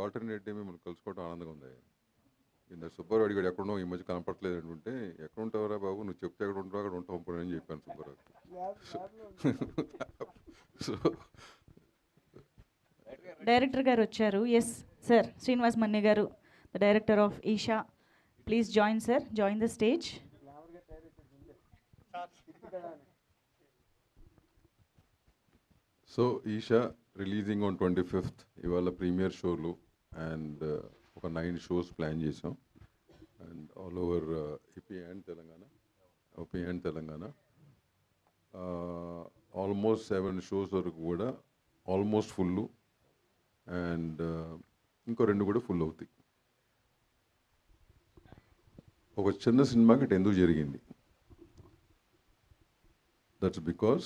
Alternate day మిమ్మల్ని కలుసుకోవడం ఆనందంగా ఉంది. ఇందాక సుబ్బారావు అడిగాడు ఎక్కడున్నావు, ఈ మధ్య కనపడట్లేదు అంటుంటే, ఎక్కడ ఉంటావురా బాబు, నువ్వు చెప్తే ఎక్కడ ఉంటావు అక్కడ ఉంటావు పోనీ అని చెప్పాను సుబ్బారావుకి. సో డైరెక్టర్ గారు వచ్చారు. Yes sir, Srinivas Manne garu, the director of Eesha. Please join sir, join the stage. So Eesha releasing on 25th ఇవాళ ప్రీమియర్ షోలు అండ్ ఒక 9 షోస్ ప్లాన్ చేసాం and all over AP and Telangana almost 7 shows వరకు కూడా ఆల్మోస్ట్ ఫుల్ అండ్ ఇంకో 2 కూడా ఫుల్ అవుతాయి. ఒక చిన్న సినిమాకి ఇటు ఎందుకు జరిగింది? That's because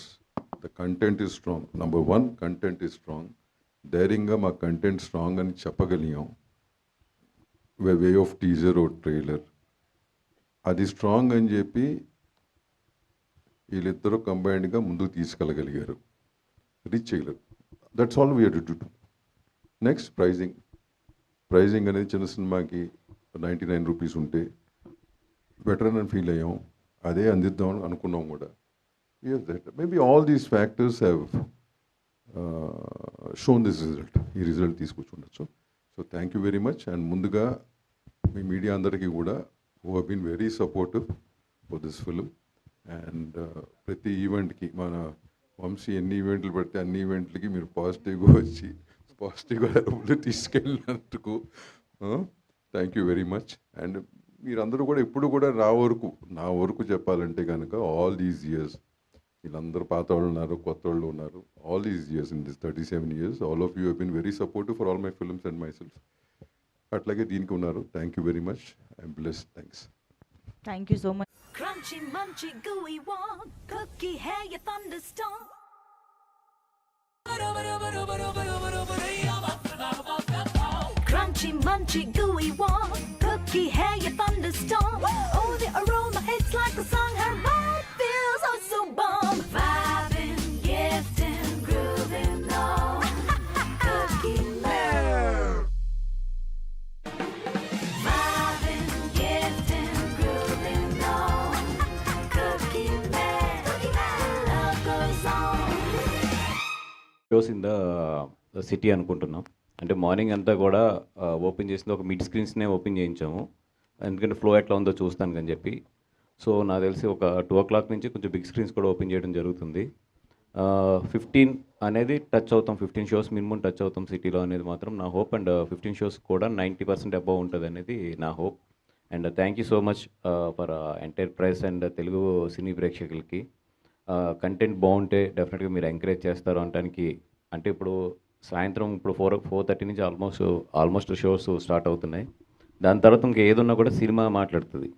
the content is strong. Number 1, content is strong. ధైర్యంగా మా కంటెంట్ స్ట్రాంగ్ అని చెప్పగలిగాం. వే ఆఫ్ టీజర్ ఓ ట్రైలర్ అది స్ట్రాంగ్ అని చెప్పి వీళ్ళిద్దరూ కంబైన్డ్గా ముందుకు తీసుకెళ్ళగలిగారు, రీచ్ చేయలేరు. That's all we have to do. Next pricing అనేది చిన్న సినిమాకి 99 రూపీస్ ఉంటే బెటర్ అని ఫీల్ అయ్యాం. అదే అందిద్దాం అనుకున్నాం కూడా. Yes, that maybe all these factors have shown this result. ఈ రిజల్ట్ తీసుకొచ్చుండొచ్చు. So thank you very much. And ముందుగా మీ మీడియా అందరికీ కూడా who have been very supportive for this film. And ప్రతి ఈవెంట్కి మన వంశీ ఎన్ని ఈవెంట్లు పెడితే అన్ని ఈవెంట్లకి మీరు పాజిటివ్గా వచ్చి పాజిటివ్గా డబ్బులు తీసుకెళ్ళినందుకు thank you very much. And మీరందరూ కూడా ఎప్పుడు కూడా నా వరకు చెప్పాలంటే కనుక ఆల్ దీస్ ఇయర్స్ వీళ్ళందరూ పాత వాళ్ళు ఉన్నారు, కొత్త వాళ్ళు ఉన్నారు. All these years in this 37 years all of you have been very supportive for all my films and myself. అట్లాగే దీనికి ఉన్నారు. Thank you very much. I'm blessed. Thanks. Thank you so much. Crunchy, munchy, gooey one, cookie hair, you thunderstorm. Crunchy, munchy, gooey one, cookie hair, you thunderstorm. Oh, the aroma hits like a song, her body feels oh so bomb. Vibing, gifting, grooving on, cookie love. Vibing, gifting, grooving on, cookie love. Love goes on. Shows in the city అనుకుంటున్నాం. అంటే morning అంతా కూడా open చేసింది ఒక mid స్క్రీన్స్నే open చేయించాము, ఎందుకంటే flow ఎట్లా ఉందో చూస్తాను అని చెప్పి. సో నాకు తెలిసి ఒక 2 o'clock నుంచి కొంచెం బిగ్ స్క్రీన్స్ కూడా ఓపెన్ చేయడం జరుగుతుంది. 15 అనేది టచ్ అవుతాం, 15 షోస్ మినిమం టచ్ అవుతాం సిటీలో అనేది మాత్రం నా హోప్. అండ్ 15 షోస్ కూడా 90% అబవ్ ఉంటుంది అనేది నా hope. And thank you so much for entire press and Telugu సినీ ప్రేక్షకులకి. కంటెంట్ బాగుంటే డెఫినెట్గా మీరు ఎంకరేజ్ చేస్తారు అనడానికి. అంటే ఇప్పుడు సాయంత్రం ఇప్పుడు 4:30 నుంచి ఆల్మోస్ట్ షోస్ స్టార్ట్ అవుతున్నాయి. దాని తర్వాత ఇంకా ఏదున్నా కూడా సినిమా మాట్లాడుతుంది.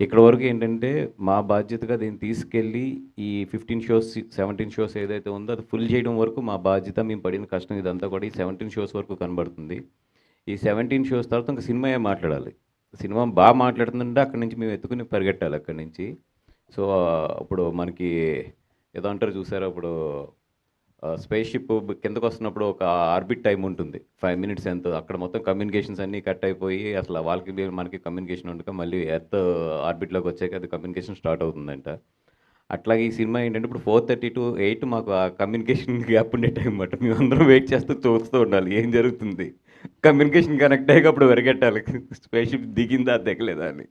ఇక్కడ వరకు ఏంటంటే మా బాధ్యతగా దీన్ని తీసుకెళ్ళి ఈ 15 షోస్ 17 షోస్ ఏదైతే ఉందో అది ఫుల్ చేయడం వరకు మా బాధ్యత. మేము పడిన కష్టం ఇదంతా కూడా ఈ 17 షోస్ వరకు కనబడుతుంది. ఈ 17 షోస్ తర్వాత ఇంకా సినిమాయే మాట్లాడాలి. సినిమా బాగా మాట్లాడుతుందంటే అక్కడి నుంచి మేము ఎత్తుకుని పరిగెట్టాలి అక్కడి నుంచి. సో ఇప్పుడు మనకి ఏదో అంటారు చూసారా, ఇప్పుడు స్పేస్ షిప్ కిందకు వస్తున్నప్పుడు ఒక ఆర్బిట్ టైం ఉంటుంది 5 minutes ఎంతో. అక్కడ మొత్తం కమ్యూనికేషన్స్ అన్నీ కట్ అయిపోయి అసలు వాళ్ళకి మనకి కమ్యూనికేషన్ ఉండక మళ్ళీ ఎర్త్ ఆర్బిట్లోకి వచ్చాక అది కమ్యూనికేషన్ స్టార్ట్ అవుతుందంట. అట్లాగే ఈ సినిమా ఏంటంటే ఇప్పుడు 4:30 to 8 మాకు ఆ కమ్యూనికేషన్ గ్యాప్ ఉండే టైం అన్నమాట. మేము అందరం వెయిట్ చేస్తూ చూస్తూ ఉండాలి ఏం జరుగుతుంది. కమ్యూనికేషన్ కనెక్ట్ అయ్యాక అప్పుడు వెరగెట్టాలి స్పేస్ షిప్ దిగిందా దిగలేదా అని.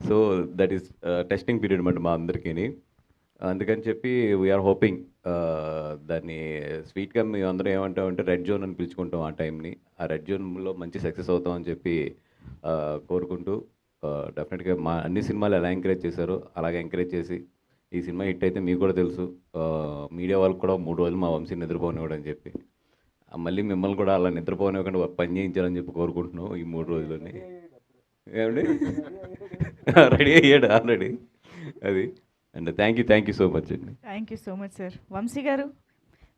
So that is testing period అన్నమాట మా అందరికీ. అందుకని చెప్పి వీఆర్ హోపింగ్ దాన్ని స్వీట్గా మేము అందరం ఏమంటామంటే రెడ్ జోన్ అని పిలుచుకుంటాం ఆ టైంని. ఆ రెడ్ జోన్లో మంచి సక్సెస్ అవుతామని చెప్పి కోరుకుంటూ డెఫినెట్గా మా అన్ని సినిమాలు ఎలా ఎంకరేజ్ చేశారో అలాగే ఎంకరేజ్ చేసి ఈ సినిమా హిట్ అయితే మీకు కూడా తెలుసు. మీడియా వాళ్ళకి కూడా 3 రోజులు మా వంశీ నిద్రపోనివ్వడం అని చెప్పి మళ్ళీ మిమ్మల్ని కూడా అలా నిద్రపోనివ్వకుండా పని చేయించాలని చెప్పి కోరుకుంటున్నాం ఈ 3 రోజులని. ఏమండి రెడీ అయ్యాడు ఆల్రెడీ అది. And thank you so much అండి. Thank you so much sir. Vamshi garu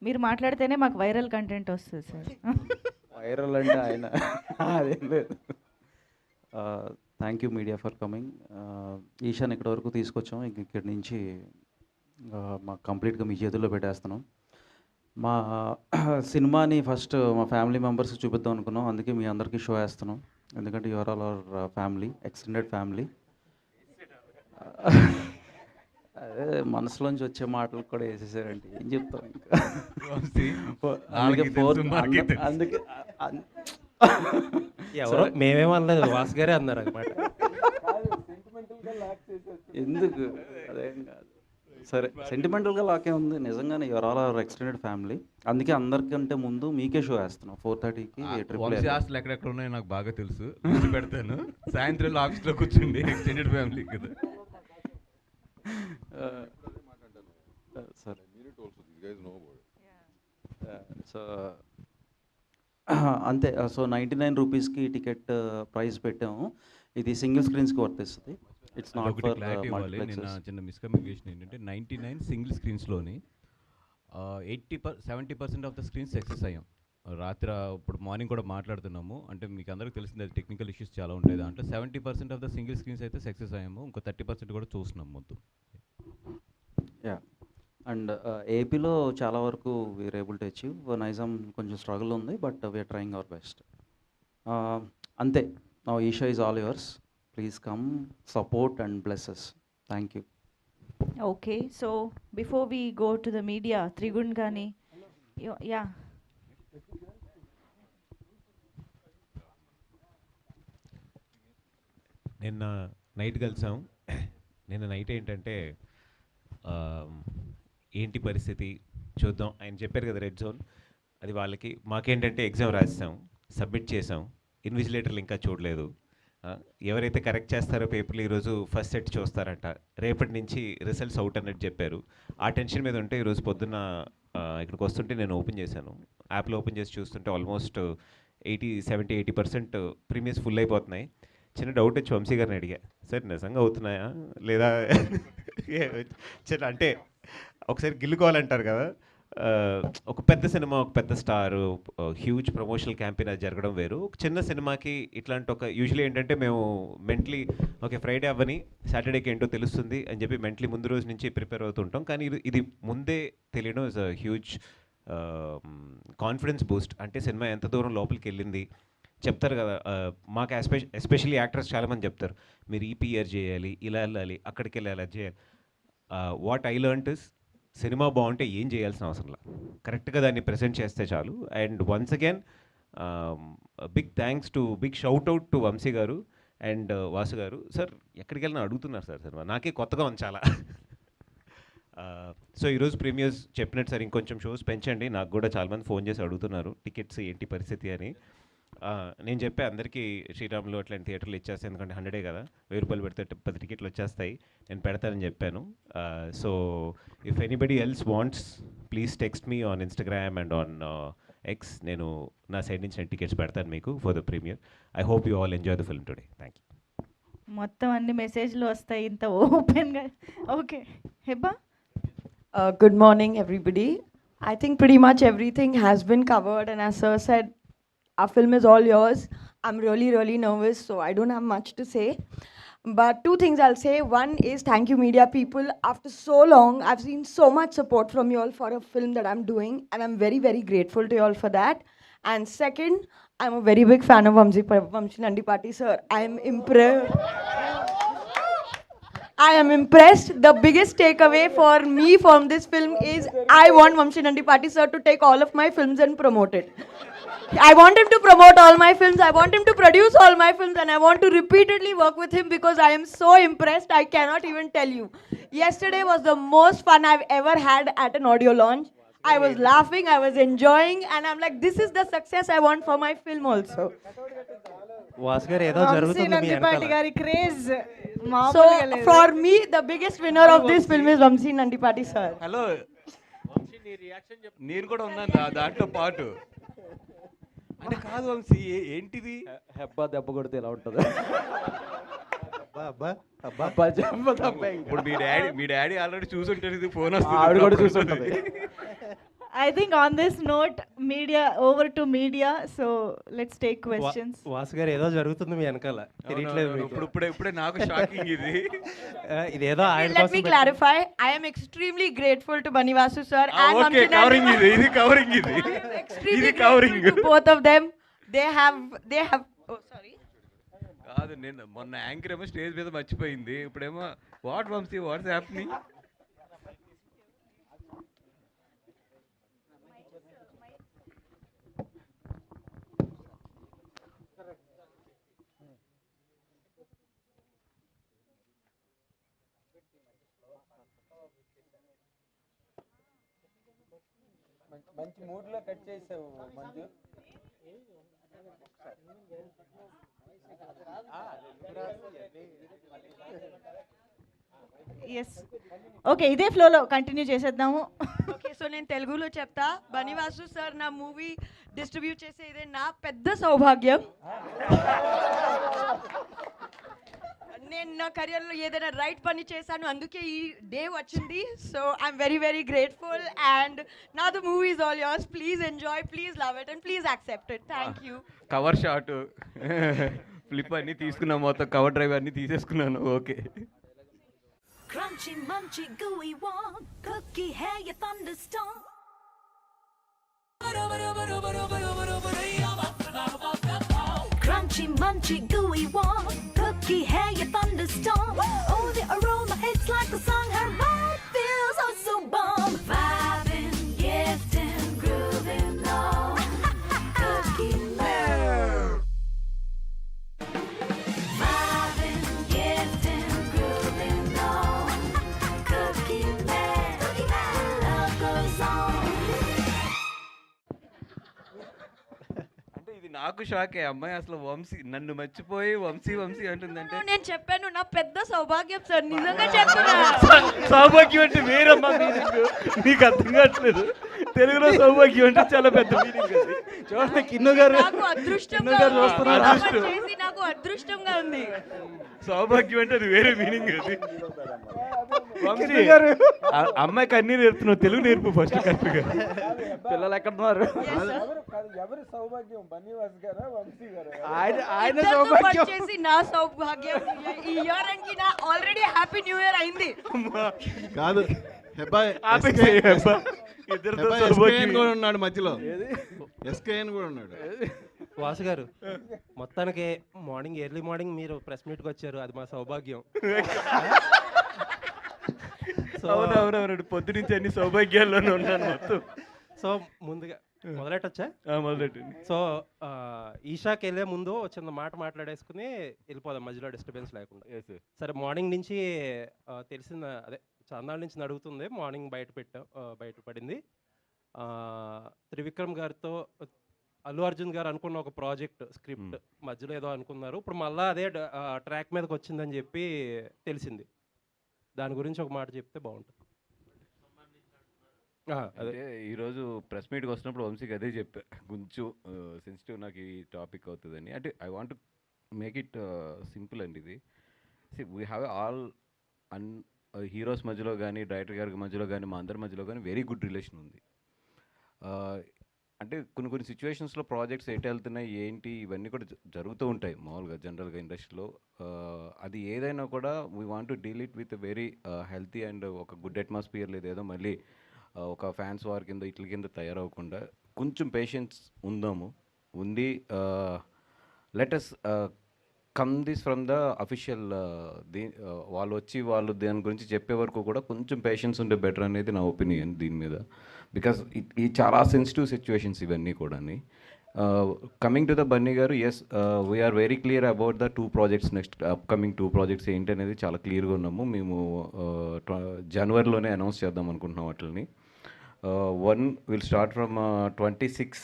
మీరు మాట్లాడితేనే మాకు వైరల్ కంటెంట్ వస్తుంది సార్. వైరల్ అంటే ఆయన అదేం లేదు. Thank you media for coming. Ishaan ఇక్కడ వరకు తీసుకొచ్చాం. ఇక్కడి నుంచి మాకు కంప్లీట్గా మీ చేతుల్లో పెట్టేస్తున్నాం. మా సినిమాని ఫస్ట్ మా ఫ్యామిలీ మెంబర్స్కి చూపిద్దాం అనుకున్నాం, అందుకే మీ అందరికీ షో వేస్తున్నాం. ఎందుకంటే your all our family, extended family. అదే మనసులోంచి వచ్చే మాటలు కూడా వేసేసారంటే ఏం చెప్తాం ఇంకా. అందుకే ఎవరో మేమేమనలేదు, వాసు గారే అన్నారు అనమాట. ఎందుకు అదేం కాదు. సరే, సెంటిమెంటల్గా లాకే ఉంది నిజంగానే. Your all our extended family, అందుకే అందరికంటే ముందు మీకే షో వేస్తున్నాం 4:30కి. వంశీ హాస్టల్ ఎక్కడెక్కడ ఉన్నాయో నాకు బాగా తెలుసు, లిస్ట్ పెడతాను. సాయంత్రం ఆఫీస్లో కూర్చుండి ఎక్స్టెండెడ్ ఫ్యామిలీ కదా. సరే, సో అంతే. సో 99 రూపీస్కి టికెట్ ప్రైస్ పెట్టాము. ఇది సింగిల్ స్క్రీన్స్కి వర్తిస్తుంది. ఇట్స్ నాట్ ఒకటి ఫర్ క్లారిటీ ఇవ్వాలి. నిన్న మల్టీప్లెక్సెస్. చిన్న మిస్కమ్యూనికేషన్ ఏంటంటే 99 సింగిల్ స్క్రీన్స్లోని 70% ఆఫ్ ద స్క్రీన్స్ సక్సెస్ అయ్యాం. రాత్రి ఇప్పుడు మార్నింగ్ కూడా మాట్లాడుతున్నాము. అంటే మీకు అందరికీ తెలిసింది, అది టెక్నికల్ ఇష్యూస్ చాలా ఉంటాయి దాంట్లో. 70% ఆఫ్ ద సింగిల్ స్క్రీన్స్ అయితే సక్సెస్ అయ్యాము, ఇంకో 30% కూడా చూస్తున్నాం మొత్తం. యా, అండ్ ఏపీలో చాలా వరకు we're able to achieve. Nizam కొంచెం స్ట్రగుల్ ఉంది, but we're trying our best. అంతే. Now Eesha is all yours. Please come, support and bless us. Thank you. Okay, so before we go to the media, Trigun Gani, yeah. నిన్న night కలిసాం. నిన్న night ఏంటంటే ఏంటి పరిస్థితి చూద్దాం, ఆయన చెప్పారు కదా రెడ్ జోన్, అది వాళ్ళకి. మాకేంటంటే ఎగ్జామ్ రాసాం, సబ్మిట్ చేసాం, ఇన్విజిలేటర్లు ఇంకా చూడలేదు. ఎవరైతే కరెక్ట్ చేస్తారో పేపర్లు ఈరోజు ఫస్ట్ సెట్ చూస్తారంట. రేపటి నుంచి రిజల్ట్స్ అవుట్ అన్నట్టు చెప్పారు. ఆ టెన్షన్ మీద ఉంటే ఈరోజు పొద్దున్న ఇక్కడికి వస్తుంటే నేను ఓపెన్ చేశాను, యాప్లో ఓపెన్ చేసి చూస్తుంటే ఆల్మోస్ట్ 70-80% ప్రీమియర్స్ ఫుల్ అయిపోతున్నాయి. చిన్న డౌట్ వచ్చి వంశీ గారిని అడిగా, సార్ నిజంగా అవుతున్నాయా లేదా చిన్న అంటే ఒకసారి గిల్లుకోవాలంటారు కదా. ఒక పెద్ద సినిమా, ఒక పెద్ద స్టారు, హ్యూజ్ ప్రమోషనల్ క్యాంపెయిన్ అది జరగడం వేరు. ఒక చిన్న సినిమాకి ఇట్లాంటి ఒక యూజువల్లీ ఏంటంటే మేము మెంటలీ ఓకే ఫ్రైడే అవ్వని సాటర్డేకి ఏంటో తెలుస్తుంది అని చెప్పి మెంటలీ ముందు రోజు నుంచి ప్రిపేర్ అవుతుంటాం. కానీ ఇది ముందే తెలియడం is a huge confidence Boost. అంటే సినిమా ఎంత దూరం లోపలికి వెళ్ళింది చెప్తారు కదా. మాకు ఎస్పెషల్లీ యాక్టర్స్ చాలామంది చెప్తారు, మీరు ఈ పిఆర్ చేయాలి, ఇలా వెళ్ళాలి, అక్కడికి వెళ్ళాలి, అది చేయాలి. What I learned is cinema బాగుంటే ఏం చేయాల్సిన అవసరం లేదు, కరెక్ట్గా దాన్ని ప్రెజెంట్ చేస్తే చాలు. And once again big shout out to Vamshi garu and Vasu గారు. సార్ ఎక్కడికి వెళ్ళినా అడుగుతున్నారు సార్ సినిమా, నాకే కొత్తగా ఉంది చాలా. సో ఈరోజు ప్రీమియర్స్ చెప్పినట్టు సార్ ఇంకొంచెం షోస్ పెంచండి. నాకు కూడా చాలామంది ఫోన్ చేసి అడుగుతున్నారు టికెట్స్ ఏంటి పరిస్థితి అని. నేను చెప్పే అందరికీ శ్రీరాములు అట్లాంటి థియేటర్లు ఇచ్చేస్తాయి, ఎందుకంటే 100 కదా, 1000 రూపాయలు పెడితే 10 టికెట్లు వచ్చేస్తాయి, నేను పెడతానని చెప్పాను. So if anybody else wants please text me on Instagram and on X. నేను నా సైడ్ నుంచి నేను టికెట్స్ పెడతాను మీకు for the premiere. I hope you all enjoy the film today. Thank you. మొత్తం అన్ని మెసేజ్లు వస్తాయి ఇంత ఓపెన్గా. Okay, Hebba. Good morning, everybody. I think pretty much everything has been covered, and as Sir said, our film is all yours. I'm really, really nervous, so I don't have much to say. But two things I'll say. One is thank you, media people. After so long, I've seen so much support from you all for a film that I'm doing, and I'm very, very grateful to you all for that. And second, I'm a very big fan of Vamshi Nandipati, sir. I am impressed. The biggest takeaway for me from this film is I want Vamshi Nandipati sir to take all of my films and promote it. I want him to promote all my films. I want him to produce all my films, and I want to repeatedly work with him because I am so impressed. I cannot even tell you. Yesterday was the most fun I've ever had at an audio launch. I was laughing, I was enjoying, and I'm like, this is the success I want for my film also. Vasu గారు ఏదో వంశీ జరుగుతుంది మీ నందిపాటి వెనకాల. గారి craze So, మామూలుగా లేదు. for me, the biggest winner of this film is Vamshi Nandipati sir. Hello Vamshi, నీ reaction చెప్పు. నేను కూడా ఉన్నాను దాంట్లో పాటు. అంటే కాదు వంశీ, ఏంటిది? హెబ్బా దెబ్బ కొడితే ఎలా ఉంటుంది? ఇప్పుడు మీ డాడీ ఆల్రెడీ చూసుంటారు, ఇది ఫోన్ ఆవిడ కూడా చూసుంటది. I think on this note, media, over to media. So let's take questions. Vasu గారు ఏదో జరుగుతుంది మీ వెనకాల తెలియట్లేదు మీకు. ఇప్పుడే నాకు షాకింగ్ ఇది. ఇదేదో ఆయన Let కోసం me clarify. I am extremely grateful to Banivasu sir and okay Vamshi covering Nandi. ఇది కవరింగ్ ఇది I am extremely ఇది covering. grateful to both of them. They have. Oh, sorry. కాదు నేను మొన్న యాంకర్ ఏమో స్టేజ్ మీద మర్చిపోయింది, ఇప్పుడేమో వాట్ వంశీ వాట్స్ హ్యాపెనింగ్. మంచి మూడ్ లో కట్ చేసావు మంజు. Yes. Okay, ఇదే ఫ్లోలో కంటిన్యూ చేసేద్దాము. ఓకే సో నేను తెలుగులో చెప్తా. బనివాసు సార్ నా మూవీ డిస్ట్రిబ్యూట్ చేసే ఇదే నా పెద్ద సౌభాగ్యం. నేను నా కెరియర్లో ఏదైనా రైట్ పని చేశాను, అందుకే ఈ డే వచ్చింది. So I'm very very grateful and నా the movie is all yours. Please enjoy, please love it and please accept it. Thank you. Cover shot flip అన్ని తీసుకున్నాను, మొత్తం కవర్ డ్రైవ్ అన్ని తీసేసుకున్నాను. Okay. Crunchy, munchy, gooey one. Cookie hair, you thunderstorm. Crunchy, munchy, gooey one. Cookie hair, you thunderstorm. Oh, the aroma hits like a song. Her body feels oh so bomb. Vibing, gifting, grooving on. Cookie love. Vibing, gifting, grooving on. Cookie man, love goes on. అంటే ఇది నాకు షాకే, అమ్మాయి అసలు వంశీ నన్ను మర్చిపోయి వంశీ వంశీ అంటుందంటే. నేను చెప్పాను నా పెద్ద సౌభాగ్యం సార్, నిజంగా చెప్తున్నా. సౌభాగ్యం అంటే వేరమ్మా మీనింగ్, నీకు అర్థం కావట్లేదు. తెలుగులో సౌభాగ్యం అంటే చాలా పెద్ద మీనింగ్ అది. చూడండి కిన్ను గారు, నాకు అదృష్టంగా గారు చూస్తున్నారు. ఉంది. చేసి నాకు అదృష్టంగా ఉంది. సౌభాగ్యం అంటే అది వేరే మీనింగ్ అది. వంశీ కిన్ను గారు. అమ్మాయికి అన్ని నేర్పుతున్నావు, తెలుగు నేర్పు ఫస్ట్ కరెక్ట్గా. పిల్లలు ఎక్కడున్నారు? ఎవరి సౌభాగ్యం, బన్నీవాస్ గారా వంశీ గారు? ఆయన ఇద్దరితో సౌభాగ్యం. పనిచేసి నా సౌభాగ్యం. ఈ ఇయర్ కి నా ఆల్రెడీ హ్యాపీ న్యూ ఇయర్ అయింది. కాదు హెబ్బాయ్ ఆపేసేయ్ అబ్బా. ఇద్దరితో సౌభాగ్యం. కూడా ఉన్నాడు మధ్యలో, ఎస్కేఎన్ కూడా ఉన్నాడు. వాసు గారు మొత్తానికి ఎర్లీ మార్నింగ్ మీరు ప్రెస్ మీట్కి వచ్చారు, అది మా సౌభాగ్యం. అవునవునవును, పొద్దు నుంచి అన్ని సౌభాగ్యాల్లోనే ఉన్నాను మొత్తం. సో ముందుగా మొదలెట్టొచ్చా? మొదలెట్టండి. సో ఈషాకి వెళ్ళే ముందు చిన్న మాట మాట్లాడేసుకుని వెళ్ళిపోదాం, మధ్యలో డిస్టర్బెన్స్ లేకుండా. సరే, మార్నింగ్ నుంచి తెలిసిన అదే చందాల నుంచి నడుగుతుంది. మార్నింగ్ బయటపడింది. త్రివిక్రమ్ గారితో అల్లు అర్జున్ గారు అనుకున్న ఒక ప్రాజెక్ట్ స్క్రిప్ట్ మధ్యలో ఏదో అనుకున్నారు, ఇప్పుడు మళ్ళీ అదే ట్రాక్ మీదకి వచ్చిందని చెప్పి తెలిసింది. దాని గురించి ఒక మాట చెప్తే బాగుంటుంది. అదే ఈరోజు ప్రెస్ మీట్కి వస్తున్నప్పుడు వంశీకి అదే చెప్పా, కొంచెం సెన్సిటివ్ నాకు ఈ టాపిక్ అవుతుందని. అంటే I want make it simple అండి. ఇది వీ హ్యావ్ ఆల్ హీరోస్ మధ్యలో కానీ డైరెక్టర్ గారి మధ్యలో కానీ మా అందరి మధ్యలో కానీ వెరీ గుడ్ రిలేషన్ ఉంది. అంటే కొన్ని సిచ్యువేషన్స్లో ప్రాజెక్ట్స్ ఎటు వెళ్తున్నాయి ఏంటి ఇవన్నీ కూడా జరుగుతూ ఉంటాయి మామూలుగా జనరల్గా ఇండస్ట్రీలో. అది ఏదైనా కూడా we want to deal it with very healthy and ఒక గుడ్ అట్మాస్ఫియర్, లేదేదో మళ్ళీ ఒక ఫ్యాన్స్ వార్ కింద ఇట్ల కింద తయారవకుండా కొంచెం పేషెన్స్ ఉండి let us come this from the official వాళ్ళు దాని గురించి చెప్పే వరకు కూడా కొంచెం పేషెన్స్ ఉంటే బెటర్ అనేది నా ఒపీనియన్ దీని మీద. బికాస్ ఈ చాలా సెన్సిటివ్ సిచ్యువేషన్స్ ఇవన్నీ కూడా. Coming to the Bunny garu, yes we're very clear about the 2 projects, next upcoming 2 projects ఏంటి అనేది చాలా క్లియర్గా ఉన్నాము. మేము జనవరిలోనే అనౌన్స్ చేద్దాం అనుకుంటున్నాం వాటిని. 1 విల్ స్టార్ట్ ఫ్రమ్ 26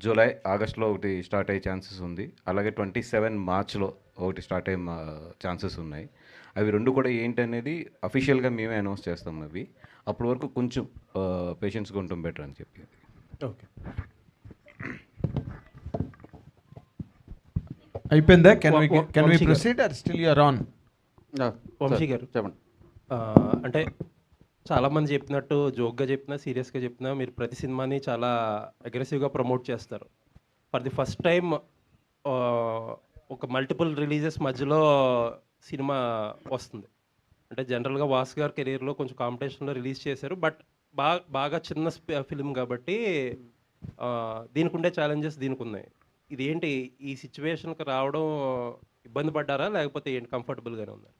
జూలై, ఆగస్ట్లో ఒకటి స్టార్ట్ అయ్యే ఛాన్సెస్ ఉంది. అలాగే 27 మార్చ్లో ఒకటి స్టార్ట్ అయ్యే ఛాన్సెస్ ఉన్నాయి. అవి 2 కూడా ఏంటి అనేది అఫీషియల్గా మేమే అనౌన్స్ చేస్తాం. అవి అప్పటి వరకు కొంచెం పేషెన్స్గా ఉంటాం బెటర్ అని చెప్పి. ఓకే, అయిపోయిందా? Can we proceed or still you are on? Vamshi garu చెప్పండి. అంటే చాలామంది చెప్పినట్టు జోక్గా చెప్పినా సీరియస్గా చెప్పినా మీరు ప్రతి సినిమాని చాలా అగ్రెసివ్గా ప్రమోట్ చేస్తారు. ఫర్ ది ఫస్ట్ టైం ఒక మల్టిపుల్ రిలీజెస్ మధ్యలో సినిమా వస్తుంది. అంటే జనరల్గా వాసు గారి కెరీర్లో కొంచెం కాంపిటీషన్లో రిలీజ్ చేశారు. బట్ బాగా చిన్న ఫిలిం కాబట్టి దీనికి ఉండే ఛాలెంజెస్ దీనికి ఉన్నాయి. ఇదేంటి ఈ సిచ్యువేషన్కి రావడం ఇబ్బంది పడ్డారా లేకపోతే ఏంటి కంఫర్టబుల్గానే ఉన్నారు?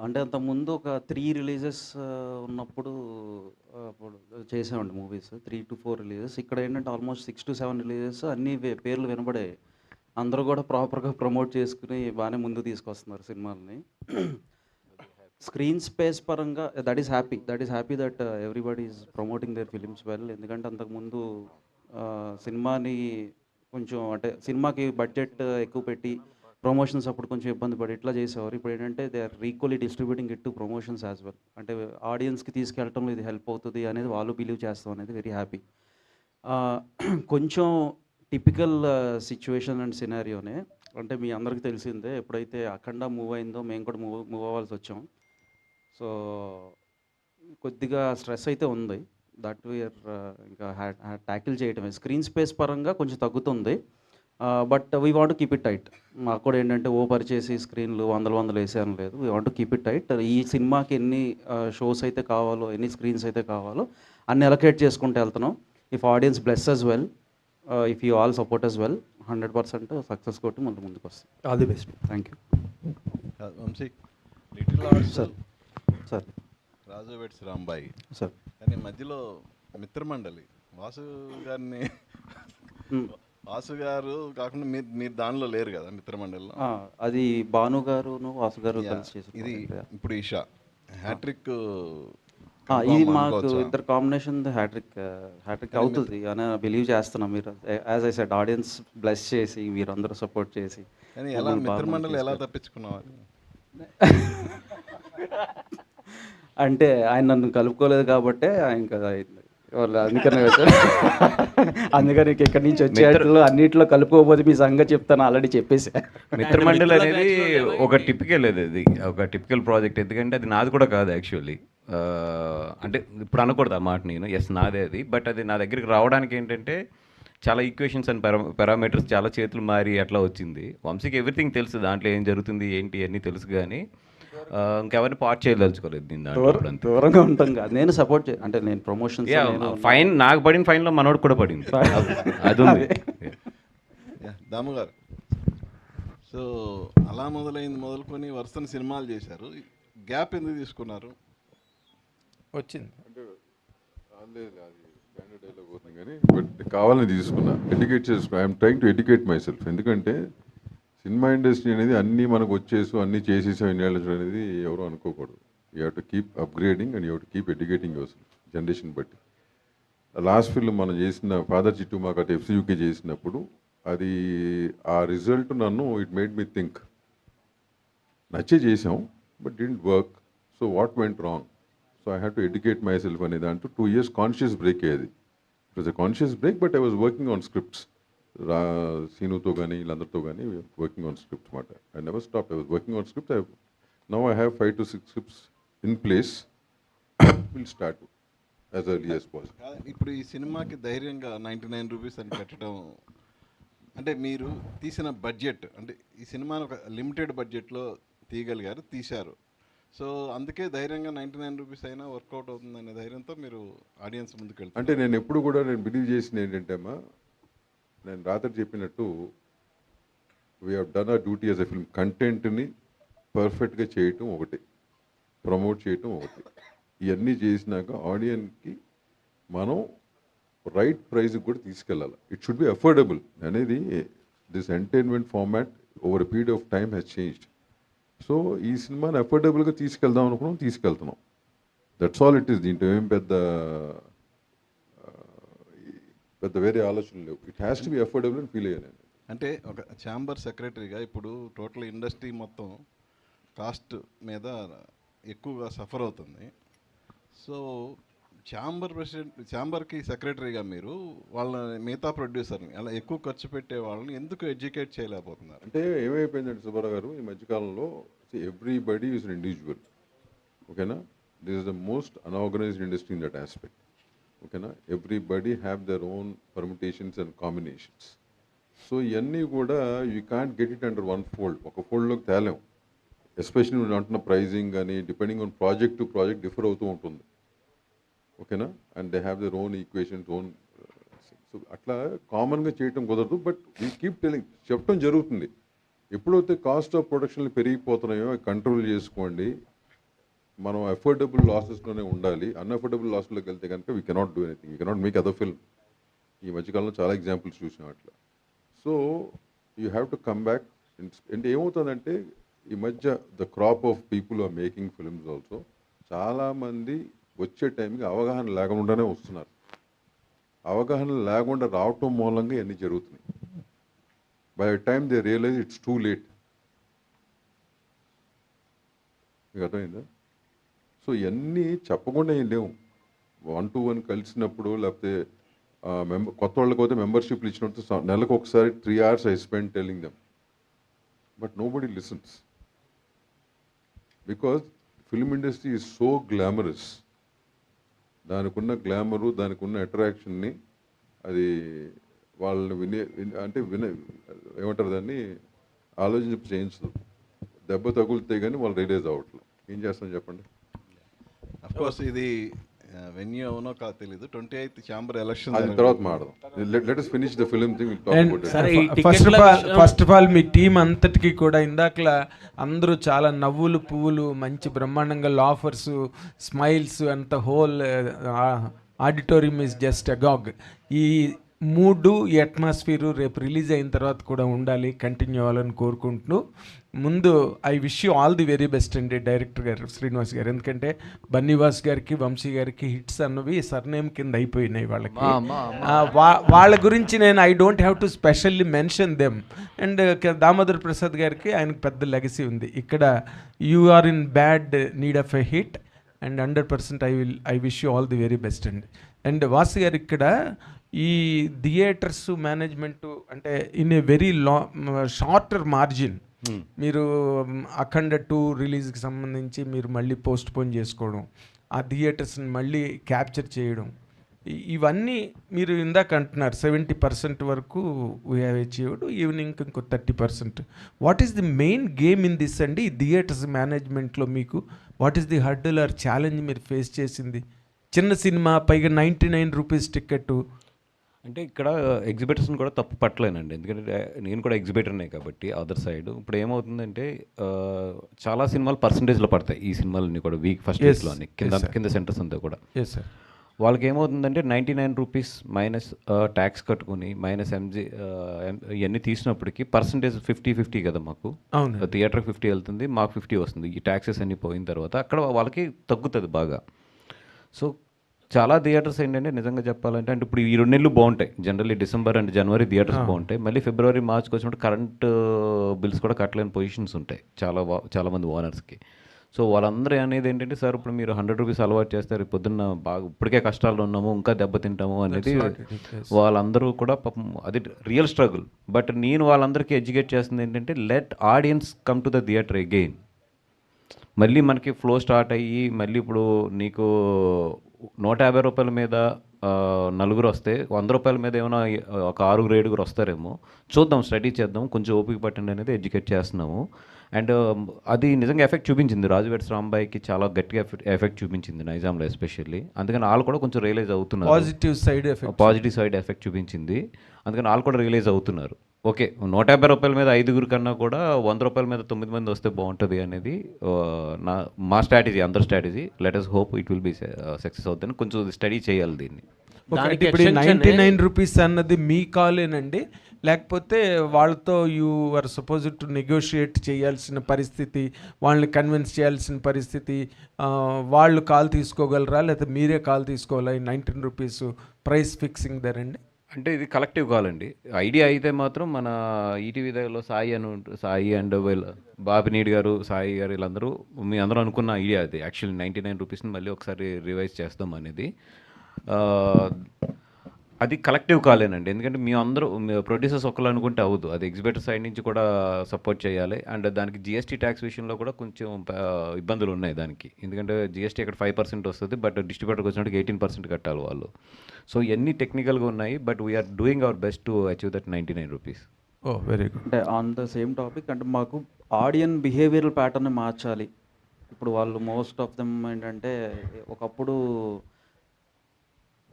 అంటే అంతకుముందు ఒక 3 రిలీజెస్ ఉన్నప్పుడు అప్పుడు చేసామండి మూవీస్ 3 to 4 రిలీజెస్. ఇక్కడ ఏంటంటే ఆల్మోస్ట్ 6 to 7 రిలీజెస్ అన్ని పేర్లు వినబడాయి. అందరూ కూడా ప్రాపర్గా ప్రమోట్ చేసుకుని బాగానే ముందుకు తీసుకొస్తున్నారు సినిమాలని. స్క్రీన్ స్పేస్ పరంగా that is happy that everybody is promoting their films well. ఎందుకంటే అంతకుముందు సినిమాని కొంచెం అంటే సినిమాకి బడ్జెట్ ఎక్కువ పెట్టి ప్రమోషన్స్ అప్పుడు కొంచెం ఇబ్బంది పడి ఇట్లా చేసేవారు. ఇప్పుడు ఏంటంటే they are equally distributing it to promotions as well. అంటే ఆడియన్స్కి తీసుకెళ్ళటంలో ఇది హెల్ప్ అవుతుంది అనేది వాళ్ళు బిలీవ్ చేస్తాం అనేది వెరీ హ్యాపీ. కొంచెం టిపికల్ సిచ్యువేషన్ అండ్ సినారియోనే. అంటే మీ అందరికీ తెలిసిందే, ఎప్పుడైతే అఖండ మూవ్ అయిందో మేము కూడా మూవ్ అవ్వాల్సి వచ్చాం. సో కొద్దిగా స్ట్రెస్ అయితే ఉంది. దట్ వీఆర్ ఇంకా ట్యాకిల్ చేయటమే. స్క్రీన్ స్పేస్ పరంగా కొంచెం తగ్గుతుంది. But we want keep it tight. మాకు కూడా ఏంటంటే పరిచేసి స్క్రీన్లు వందలు వేసేయడం లేదు. We want keep it tight. ఈ సినిమాకి ఎన్ని షోస్ అయితే కావాలో, ఎన్ని స్క్రీన్స్ అయితే కావాలో అన్ని అలొకేట్ చేసుకుంటూ వెళ్తున్నాం. If audience bless us well, if you all support us well, 100% success కొట్టి మళ్ళీ ముందుకు వస్తాం. All the best. Thank you Vamshi. Little hearts sir. Raju weds Rambai sir. కానీ మధ్యలో మిత్రమండలి వాసు గారిని వాసు గారు కాకుండా మీరు దానిలో లేరు కదా మిత్రమండలిలో. అది భాను గారును వాసు గారు కలిసి చేశారు. ఇది ఇప్పుడు ఈషా హ్యాట్రిక్. ఇది మాకు ఇద్దరు కాంబినేషన్ హ్యాట్రిక్ అవుతుంది అని బిలీవ్ చేస్తున్నాం. మీరు as I said audience bless చేసి మీరు అందరూ సపోర్ట్ చేసి. కానీ ఎలా మిత్రమండలి ఎలా తప్పించుకున్నావాలి? అంటే ఆయన నన్ను కలుపుకోలేదు కాబట్టి ఇంకా వాళ్ళు అందుకని ఇక్కడి నుంచి వచ్చేట్లు అన్నింటిలో కలుపుకోకపోతే మీ సంగతి చెప్తాను ఆల్రెడీ చెప్పేసి. మిత్రమండలి అనేది ఒక టిపికల్ ఒక టిపికల్ ప్రాజెక్ట్. ఎందుకంటే అది నాది కూడా కాదు యాక్చువల్లీ. అంటే ఇప్పుడు అనకూడదు ఆ మాట నేను. ఎస్ నాదే అది. బట్ అది నా దగ్గరికి రావడానికి ఏంటంటే చాలా ఈక్వేషన్స్ అండ్ పారామీటర్స్ చాలా చేతులు మారి అట్లా వచ్చింది. వంశీకి ఎవ్రీథింగ్ తెలుసు, దాంట్లో ఏం జరుగుతుంది ఏంటి అన్నీ తెలుసు. కానీ ఇంకెవరిని పార్ట్ చేయదలుచుకోలేదు. దూరంగా ఉంటాం కాదు. నేను సపోర్ట్ అంటే నేను ప్రమోషన్ ఫైన్ నాకు పడిన ఫైన్లో మనోడు కూడా పడింది. అది ఉంది. దాము గారు, సో అలా మొదలుకొని వరుసని సినిమాలు చేశారు. గ్యాప్ ఎందుకు తీసుకున్నారు? వచ్చింది అంటే డైలాగ్ అవుతుంది కానీ బట్ కావాలని తీసుకున్నా. ఎడ్యుకేట్ చేసుకున్నా. I'm trying to educate my self. ఎందుకంటే సినిమా ఇండస్ట్రీ అనేది అన్నీ మనకు వచ్చేసి అన్నీ చేసేసాం ఇన్నేళ్ళు అనేది ఎవరు అనుకోకూడదు. You have to keep upgrading and you have to keep educating your self generation బట్టి. లాస్ట్ ఫిల్మ్ మనం చేసిన ఫాదర్ చిట్టు మాకు ఎఫ్సియూకే చేసినప్పుడు అది ఆ రిజల్ట్ నన్ను ఇట్ మేడ్ మీ థింక్. నచ్చే చేసాం but didn't work. So what went wrong? So I have to educate myself అనే దాంట్లో 2 years కాన్షియస్ బ్రేక్ అయ్యేది. It was a conscious break but I was working on scripts. సీనుతో కానీ వీళ్ళందరితో కానీ working on scripts మాట. I never stop. I was working on scripts. Now I have 5 to 6 scripts in place. Will start as early as possible. ఇప్పుడు ఈ సినిమాకి ధైర్యంగా 99 rupees అని పెట్టడం అంటే మీరు తీసిన బడ్జెట్ అంటే ఈ సినిమాను ఒక లిమిటెడ్ బడ్జెట్లో తీయగలిగారు, తీశారు. సో అందుకే ధైర్యంగా 99 రూపీస్ అయినా వర్కౌట్ అవుతుందనే ధైర్యంతో మీరు ఆడియన్స్ ముందుకు వెళ్తారు. అంటే నేను ఎప్పుడు కూడా బిలీవ్ చేసింది ఏంటంటే అమ్మా, నేను రాత్రి చెప్పినట్టు we have done a duty as a film. కంటెంట్ని పర్ఫెక్ట్గా చేయటం ఒకటి, ప్రమోట్ చేయటం ఒకటి. ఇవన్నీ చేసినాక ఆడియన్స్కి మనం రైట్ ప్రైజ్కి కూడా తీసుకెళ్ళాలి. ఇట్ షుడ్ బి అఫోర్డబుల్ అనేది. This entertainment format over a period of time has changed. So ఈ సినిమాని అఫోర్డబుల్గా తీసుకెళ్దాం అనుకున్నాం, తీసుకెళ్తున్నాం. That's all it is. దీంట్లో ఏం పెద్ద వేరే ఆలోచనలు లేవు. It has to be affordable అని ఫీల్ అయ్యాను. అంటే ఒక ఛాంబర్ సెక్రటరీగా ఇప్పుడు టోటల్ ఇండస్ట్రీ మొత్తం కాస్ట్ మీద ఎక్కువగా సఫర్ అవుతుంది. సో ఛాంబర్కి సెక్రటరీగా మీరు వాళ్ళ మిగతా ప్రొడ్యూసర్ని అలా ఎక్కువ ఖర్చు పెట్టే వాళ్ళని ఎందుకు ఎడ్యుకేట్ చేయలేకపోతున్నారు? అంటే ఏమైపోయిందంటే సుబ్బారావు గారు, ఈ మధ్యకాలంలో ఎవ్రీబడి ఈజ్ అన్ ఇండివిజువల్. ఓకేనా? This is the most unorganized industry in that aspect. ఓకేనా, everybody have their own permutations and combinations. So ఇవన్నీ కూడా you can't get it under one fold, ఒక ఫోల్డ్లోకి తేలేం. ఎస్పెషల్లీ నువ్వు అంటున్న ప్రైజింగ్ కానీ depending on project to project differ అవుతూ ఉంటుంది. ఓకేనా, and they have their own equations, own. So అట్లా కామన్గా చేయటం కుదరదు. బట్ వీ కీప్ టెలింగ్, చెప్పడం జరుగుతుంది. ఎప్పుడైతే కాస్ట్ ఆఫ్ ప్రొడక్షన్లు పెరిగిపోతున్నాయో కంట్రోల్ చేసుకోండి. మనం అఫోర్డబుల్ లాసెస్లోనే ఉండాలి. అన్అఫోర్డబుల్ లాస్లోకి వెళ్తే కనుక we cannot do anything, we cannot make other film. ఈ మధ్యకాలంలో చాలా ఎగ్జాంపుల్స్ చూసాం అట్లా. So you have to come back. అంటే ఏమవుతుందంటే ఈ మధ్య the crop of people are making films also చాలామంది వచ్చే టైంకి అవగాహన లేకుండానే వస్తున్నారు. అవగాహన లేకుండా రావటం మూలంగా ఇవన్నీ జరుగుతున్నాయి. By the time they realize it's too late. మీకు అర్థమైందా? సో ఇవన్నీ చెప్పకుండా ఏం లేవు. 1-to-1 కలిసినప్పుడు లేకపోతే కొత్త వాళ్ళకి పోతే మెంబర్షిప్లు ఇచ్చినప్పుడు నెలకు ఒకసారి 3 hours I spend telling them. But nobody listens. Because film industry is so glamorous. దానికి ఉన్న గ్లామరు, దానికి ఉన్న అట్రాక్షన్ని అది వాళ్ళని ఏమంటారు దాన్ని ఆలోచించి చేయించదు. దెబ్బ తగులుతాయి కానీ వాళ్ళు రిలీజ్ అవ్వట్లేదు. ఏం చేస్తాం చెప్పండి? అఫ్కోర్స్ ఇది వెన్యూ అవునో కాదు తెలీదు. 28th ఛాంబర్ ఎలక్షన్ అది తర్వాత మాట్లాడదాం. Let us finish the film thing. First of all me team అంతటికి కూడా ఇందాకలా అందరూ చాలా నవ్వులు పువ్వులు మంచి బ్రహ్మాండంగా లాఫర్స్ స్మైల్స్ అంత హోల్ ఆడిటోరియం ఇస్ జస్ట్ అగాగ్. ఈ మూడు ఈ అట్మాస్ఫియరు రేపు రిలీజ్ అయిన తర్వాత కూడా ఉండాలి, కంటిన్యూ అవ్వాలని కోరుకుంటూ ముందు I wish you all the very best అండి డైరెక్టర్ గారు శ్రీనివాస్ గారు. ఎందుకంటే బన్నీవాస్ గారికి వంశీ గారికి హిట్స్ అన్నవి సర్నేమ్ కింద అయిపోయినాయి వాళ్ళకి. వాళ్ళ గురించి నేను I don't have to specially mention them. And Damodar Prasad గారికి ఆయనకు పెద్ద లెగసీ ఉంది. ఇక్కడ you are in bad need of a hit and 100% I wish you all the very best అండి. అండ్ వాసు గారు ఇక్కడ ఈ థియేటర్స్ మేనేజ్మెంటు అంటే in a very shorter margin మీరు అఖండ 2 రిలీజ్కి సంబంధించి మీరు మళ్ళీ పోస్ట్ పోన్ చేసుకోవడం, ఆ థియేటర్స్ని మళ్ళీ క్యాప్చర్ చేయడం, ఇవన్నీ మీరు ఇందాక అంటున్నారు 70% వరకు వీ హ్యావ్ అచీవ్డ్, ఈవినింగ్ ఇంకో 30%. What is the main game in this అండి? ఈ థియేటర్స్ మేనేజ్మెంట్లో మీకు what is the hurdle or challenge మీరు ఫేస్ చేసింది? చిన్న సినిమా, పైగా 99 రూపీస్ టికెట్. అంటే ఇక్కడ ఎగ్జిబిటర్స్ని కూడా తప్పు పట్టలేనండి, ఎందుకంటే నేను కూడా ఎగ్జిబిటర్నే కాబట్టి అదర్ సైడ్. ఇప్పుడు ఏమవుతుందంటే చాలా సినిమాలు పర్సంటేజ్లో పడతాయి. ఈ సినిమాలన్నీ కూడా వీక్ ఫస్ట్ వీక్లోని కింద సెంటర్స్ అంతా కూడా వాళ్ళకి ఏమవుతుందంటే 99 రూపీస్ మైనస్ ట్యాక్స్ కట్టుకుని మైనస్ ఎంజీ ఇవన్నీ తీసినప్పటికీ పర్సంటేజ్ 50-50 కదా మాకు. థియేటర్కి 50 వెళ్తుంది, మాకు 50 వస్తుంది. ఈ ట్యాక్సెస్ అన్నీ పోయిన తర్వాత అక్కడ వాళ్ళకి తగ్గుతుంది బాగా. సో చాలా థియేటర్స్ ఏంటంటే నిజంగా చెప్పాలంటే అంటే ఇప్పుడు ఈ 2 నెలలు బాగుంటాయి, generally December and January theatres బాగుంటాయి. మళ్ళీ ఫిబ్రవరి మార్చ్కి వచ్చినప్పుడు కరెంట్ బిల్స్ కూడా కట్టలేని పొజిషన్స్ ఉంటాయి చాలామంది ఓనర్స్కి. సో వాళ్ళందరూ అనేది ఏంటంటే సార్ ఇప్పుడు మీరు 100 రూపీస్ అలవాటు చేస్తారు, పొద్దున్న బాగా ఇప్పటికే కష్టాలు ఉన్నాము ఇంకా దెబ్బతింటాము అనేది వాళ్ళందరూ కూడా పాపం అది రియల్ స్ట్రగుల్. బట్ నేను వాళ్ళందరికీ ఎడ్యుకేట్ చేస్తుంది ఏంటంటే let audience come to the theatre again. మళ్ళీ మనకి ఫ్లో స్టార్ట్ అయ్యి మళ్ళీ ఇప్పుడు నీకు 150 రూపాయల మీద 4 వస్తే 100 రూపాయల మీద ఏమైనా ఒక 6-7 వస్తారేమో, చూద్దాం, స్టడీ చేద్దాం, కొంచెం ఓపిక పట్టండి అనేది ఎడ్యుకేట్ చేస్తున్నాము. అండ్ అది నిజంగా ఎఫెక్ట్ చూపించింది. రాజువేడ్స్ రాంబాయికి చాలా గట్టిగా ఎఫెక్ట్ చూపించింది నైజాంలో ఎస్పెషల్లీ. అందుకని వాళ్ళు కూడా కొంచెం రియలైజ్ అవుతున్నారు, పాజిటివ్ సైడ్ ఎఫెక్ట్ చూపించింది. అందుకని వాళ్ళు కూడా రియలైజ్ అవుతున్నారు. ఓకే 150 రూపాయల మీద 5 కన్నా కూడా 100 రూపాయల మీద 9 మంది వస్తే బాగుంటుంది అనేది మా స్ట్రాటజీ, అందరి strategy. Let us hope it will be success అవుతుంది. కొంచెం స్టడీ చేయాలి దీన్ని. ఇప్పుడు 99 రూపీస్ అన్నది మీ కాలేనండి, లేకపోతే వాళ్ళతో you are supposed to negotiate చేయాల్సిన పరిస్థితి, వాళ్ళని కన్విన్స్ చేయాల్సిన పరిస్థితి, వాళ్ళు కాల్ తీసుకోగలరా లేకపోతే మీరే కాల్ తీసుకోవాలా? 19 రూపీస్ ప్రైస్ ఫిక్సింగ్ ధర అండి. అంటే ఇది కలెక్టివ్ కాల్ అండి. ఐడియా అయితే మాత్రం మన ఈటీవీ దగ్గరలో సాయి అండ్ బాబినీడ్ గారు, సాయి గారు వీళ్ళందరూ మీ అందరూ అనుకున్న ఐడియా అది. యాక్చువల్లీ 99 రూపీస్ని మళ్ళీ ఒకసారి రివైజ్ చేస్తాం అనేది. అది కలెక్టివ్ కాలేనండి, ఎందుకంటే మేము అందరూ ప్రొడ్యూసర్స్ ఒక్కరు అనుకుంటే అవ్వదు, అది ఎగ్జిబిటర్ సైడ్ నుంచి కూడా సపోర్ట్ చేయాలి. అండ్ దానికి జిఎస్టీ ట్యాక్స్ విషయంలో కూడా కొంచెం ఇబ్బందులు ఉన్నాయి దానికి, ఎందుకంటే జిఎస్టీ అక్కడ 5% వస్తుంది, బట్ డిస్ట్రిబ్యూటర్కి వచ్చినట్టుగా 18% కట్టాలి వాళ్ళు. సో ఇవన్నీ టెక్నికల్గా ఉన్నాయి, but we're doing our best to achieve that 99 rupees. Oh very good. అంటే ఆన్ ద సేమ్ టాపిక్, అంటే మాకు ఆడియన్ బిహేవియరల్ ప్యాటర్న్ మార్చాలి. ఇప్పుడు వాళ్ళు మోస్ట్ ఆఫ్ దెమ్ ఏంటంటే, ఒకప్పుడు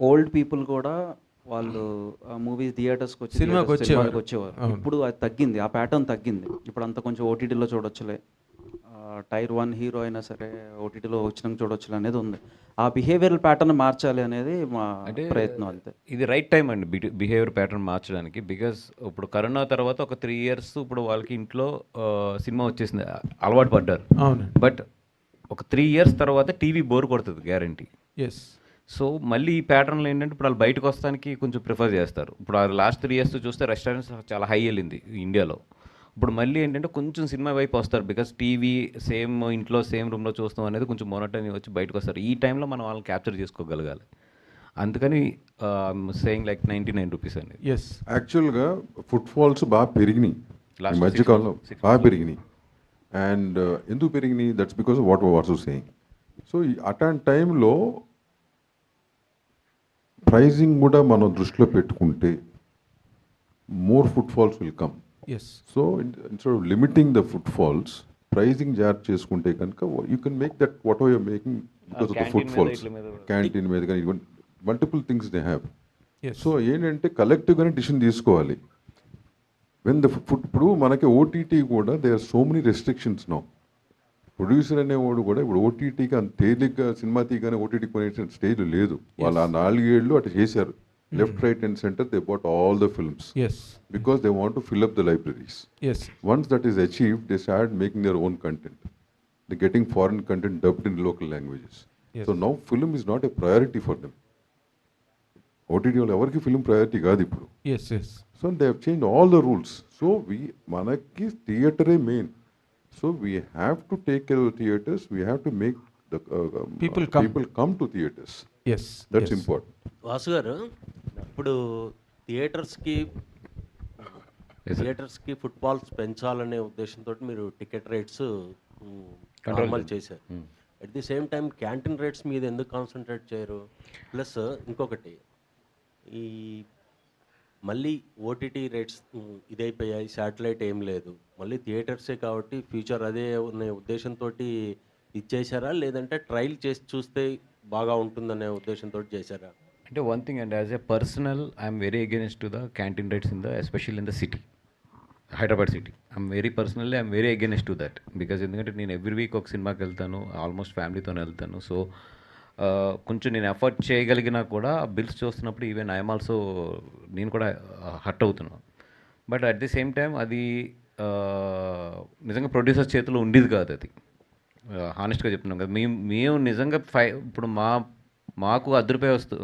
ఓల్డ్ పీపుల్ కూడా వాళ్ళు మూవీ థియేటర్స్కి వచ్చి సినిమాకి వచ్చేవారు. ఇప్పుడు అది తగ్గింది, ఆ ప్యాటర్న్ తగ్గింది. ఇప్పుడు అంతా కొంచెం ఓటీటీలో చూడొచ్చులే, టైర్ 1 హీరో అయినా సరే ఓటీటీలో వచ్చినాక చూడొచ్చులే అనేది ఉంది. ఆ బిహేవియరల్ ప్యాటర్న్ మార్చాలి అనేది మా ప్రయత్నం. అంతే, ఇది రైట్ టైం అండి బిహేవియర్ ప్యాటర్న్ మార్చడానికి. బికాస్ ఇప్పుడు కరోనా తర్వాత ఒక 3 ఇయర్స్ ఇప్పుడు వాళ్ళకి ఇంట్లో సినిమా వచ్చేసింది, అలవాటు పడ్డారు. అవును. బట్ ఒక 3 ఇయర్స్ తర్వాత టీవీ బోర్ కొడుతుంది గ్యారంటీ. ఎస్. సో మళ్ళీ ఈ ప్యాటర్న్లో ఏంటంటే ఇప్పుడు వాళ్ళు బయటకు వస్తానికి కొంచెం ప్రిఫర్ చేస్తారు. ఇప్పుడు ఆ లాస్ట్ 3 ఇయర్స్ చూస్తే రెస్టారెంట్స్ చాలా హై వెళ్ళింది ఇండియాలో. ఇప్పుడు మళ్ళీ ఏంటంటే కొంచెం సినిమా వైపు వస్తారు, బికాస్ టీవీ సేమ్ ఇంట్లో సేమ్ రూమ్లో చూస్తాం అనేది కొంచెం మొనటని వచ్చి బయటకు వస్తారు. ఈ టైంలో మనం వాళ్ళని క్యాప్చర్ చేసుకోగలగాలి. అందుకని సేయింగ్ లైక్ 99 రూపీస్ అండి. ఎస్. యాక్చువల్గా ఫుట్ ఫాల్స్ బాగా పెరిగినాయి Last ఈ మధ్యకాలంలో, బాగా పెరిగినాయి. అండ్ ఎందుకు పెరిగినాయి? That's because of what what's saying. So అట్లాంటి టైంలో ప్రైజింగ్ కూడా మనం దృష్టిలో పెట్టుకుంటే more footfalls will come. Yes. So instead of limiting the footfalls, pricing జాగ్రత్త చేసుకుంటే కనుక you can make that whatever you're making because of the footfalls. Canteen మీద కానీ multiple things they have. So ఏంటంటే కలెక్టివ్గానే decision తీసుకోవాలి. When the food, ఇప్పుడు మనకి ఓటీటీ కూడా they are so many restrictions now. Producer అనేవాడు కూడా ఇప్పుడు ఓటీటీకి అంత తేలిగ్గా సినిమా తీయగానే ఓటీటీ కొనే స్టేజ్ లేదు. వాళ్ళు ఆ 4 ఏళ్ళు అట్లా చేశారు. Left, right and centre they bought all the films because they want to fill up the libraries. Once that is achieved, they started making their own content. They're getting foreign content dubbed in local languages. So now film is not a priority for them. OTT వాళ్ళు ఎవరికి film priority కాదు ఇప్పుడు. So they have change all the rules. So మనకి థియేటరే main. So we have to take care of the theatres. We have to make the people come to theatres. Yes, that's important. Vasu గారు, ఇప్పుడు థియేటర్స్కి footballs పెంచాలనే ఉద్దేశంతో మీరు ticket rates normal చేశారు. At the same time canteen rates మీద ఎందుకు concentrate చేయరు? ప్లస్ ఇంకొకటి, ఈ మళ్ళీ ఓటీటీ రేట్స్ ఇదైపోయాయి, శాటిలైట్ ఏం లేదు, మళ్ళీ థియేటర్సే కాబట్టి ఫ్యూచర్ అదే అనే ఉద్దేశంతో ఇచ్చేసారా, లేదంటే ట్రయల్ చేసి చూస్తే బాగా ఉంటుందనే ఉద్దేశంతో చేశారా? అంటే one thing and as a personal I'm very against to the canteen rates especially in the city, Hyderabad city. I'm very against to that. Because ఎందుకంటే నేను ఎవ్రీ వీక్ ఒక సినిమాకి వెళ్తాను, ఆల్మోస్ట్ ఫ్యామిలీతో వెళ్తాను. సో కొంచెం నేను ఎఫర్ట్ చేయగలిగినా కూడా బిల్స్ చూస్తున్నప్పుడు ఈవెన్ ఐఎమ్ ఆల్సో నేను కూడా హర్ట్ అవుతున్నాను. But at the same time అది నిజంగా ప్రొడ్యూసర్స్ చేతిలో ఉండేది కాదు. అది హానెస్ట్గా చెప్తున్నాం కదా. మేము నిజంగా ఇప్పుడు మాకు 10 రూపాయలు వస్తుంది,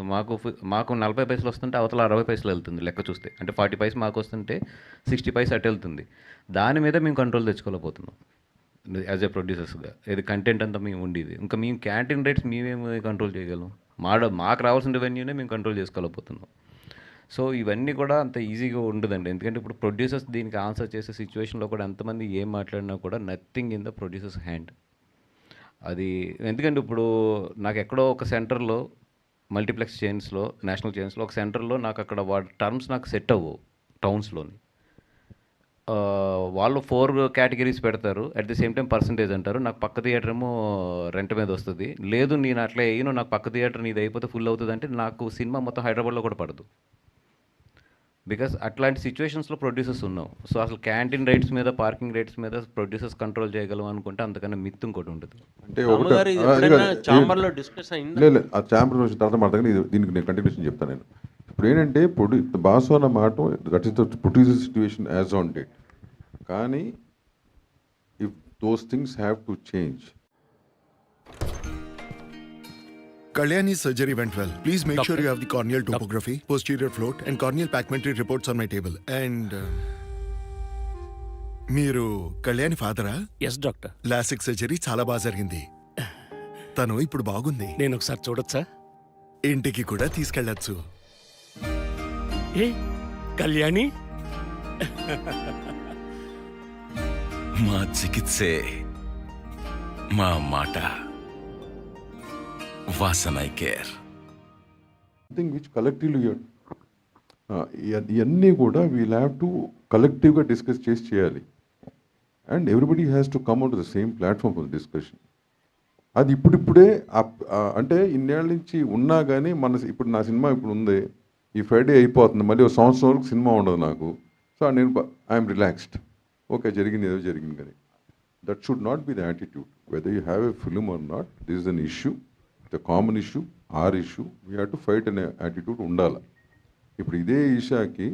మాకు 40 పైసలు వస్తుంటే అవతల 60 పైసలు వెళ్తుంది లెక్క చూస్తే. అంటే 40 పైసలు మాకు వస్తుంటే 60 పైసలు అటు వెళ్తుంది. దాని మీద మేము కంట్రోల్ తెచ్చుకోలేకపోతున్నాం యాజ్ ఏ ప్రొడ్యూసర్స్గా. ఇది కంటెంట్ అంతా మేము ఉండేది. ఇంకా మేము క్యాంటీన్ రేట్స్ మేమేమి కంట్రోల్ చేయగలం? మాకు రావాల్సిన రెవెన్యూనే మేము కంట్రోల్ చేసుకోలేకపోతున్నాం. సో ఇవన్నీ కూడా అంత ఈజీగా ఉండదండి. ఎందుకంటే ఇప్పుడు ప్రొడ్యూసర్స్ దీనికి ఆన్సర్ చేసే సిచ్యువేషన్లో కూడా ఎంతమంది ఏం మాట్లాడినా కూడా nothing in the producers hand. అది ఎందుకంటే ఇప్పుడు నాకు ఎక్కడో ఒక సెంటర్లో మల్టీప్లెక్స్ చైన్స్లో, నేషనల్ చైన్స్లో ఒక సెంటర్లో నాకు అక్కడ టర్మ్స్ నాకు సెట్ అవ్వవు టౌన్స్లోని. వాళ్ళు 4 కేటగిరీస్ పెడతారు, at the same time percentage అంటారు. నాకు పక్క థియేటర్ ఏమో రెంట్ మీద వస్తుంది. లేదు నేను అట్లా వేయను, నాకు పక్క థియేటర్ నీది అయిపోతే ఫుల్ అవుతుంది అంటే నాకు సినిమా మొత్తం హైదరాబాద్లో కూడా పడదు. బికాస్ అట్లాంటి సిచ్యువేషన్స్లో ప్రొడ్యూసర్స్ ఉన్నాం. సో అసలు క్యాంటీన్ రేట్స్ మీద, పార్కింగ్ రేట్స్ మీద ప్రొడ్యూసర్స్ కంట్రోల్ చేయగలం అనుకుంటే అంతకన్నా మిత్తు ఇంకోటి ఉంటుంది. అంటే ఛాంబర్లో డిస్కస్ అయింది. లేదు, ఆ ఛాంబర్ తర్వాత మాట్లాడగానే దీనికి నేను కంటిన్యూషన్ చెప్తాను. నేను ఇప్పుడు ఏంటంటే బాసు అన్న మాట that is the producer situation as on date. కానీ if those things have to change. Kalyani's surgery went well. Please make sure you have the corneal topography, posterior float and corneal pacmentary reports on my table. And మీరు కళ్యాణి ఫాదరా? Yes doctor. LASIK surgery చాలా బాగా జరిగింది. తను ఇప్పుడు బాగుంది. నేను ఒకసారి చూడొచ్చా? ఇంటికి కూడా తీసుకెళ్ళచ్చు. ఏ కళ్యాణి మా చికిత్సే మా మాట. వాసనై కేర్. థింగ్ విచ్ కలెక్టివ్లీ ఇవన్నీ కూడా వీల్ హ్యావ్ టు కలెక్టివ్గా డిస్కస్ చేసి చేయాలి. And everybody has to come out the same platform for discussion. అది ఇప్పుడిప్పుడే అంటే ఇన్నేళ్ళ నుంచి ఉన్నా కానీ ఇప్పుడు నా సినిమా ఇప్పుడు ఉంది, ఈ ఫ్రైడే అయిపోతుంది, మళ్ళీ ఒక సంవత్సరం వరకు సినిమా ఉండదు నాకు. సో నేను ఐఎమ్ రిలాక్స్డ్. ఓకే, జరిగింది ఏదో జరిగింది కానీ that should not be the attitude. Whether you have a film or not, this is an issue, it's a common issue, our issue, we have to fight అనే attitude ఉండాలి. ఇప్పుడు ఇదే ఈషాకి,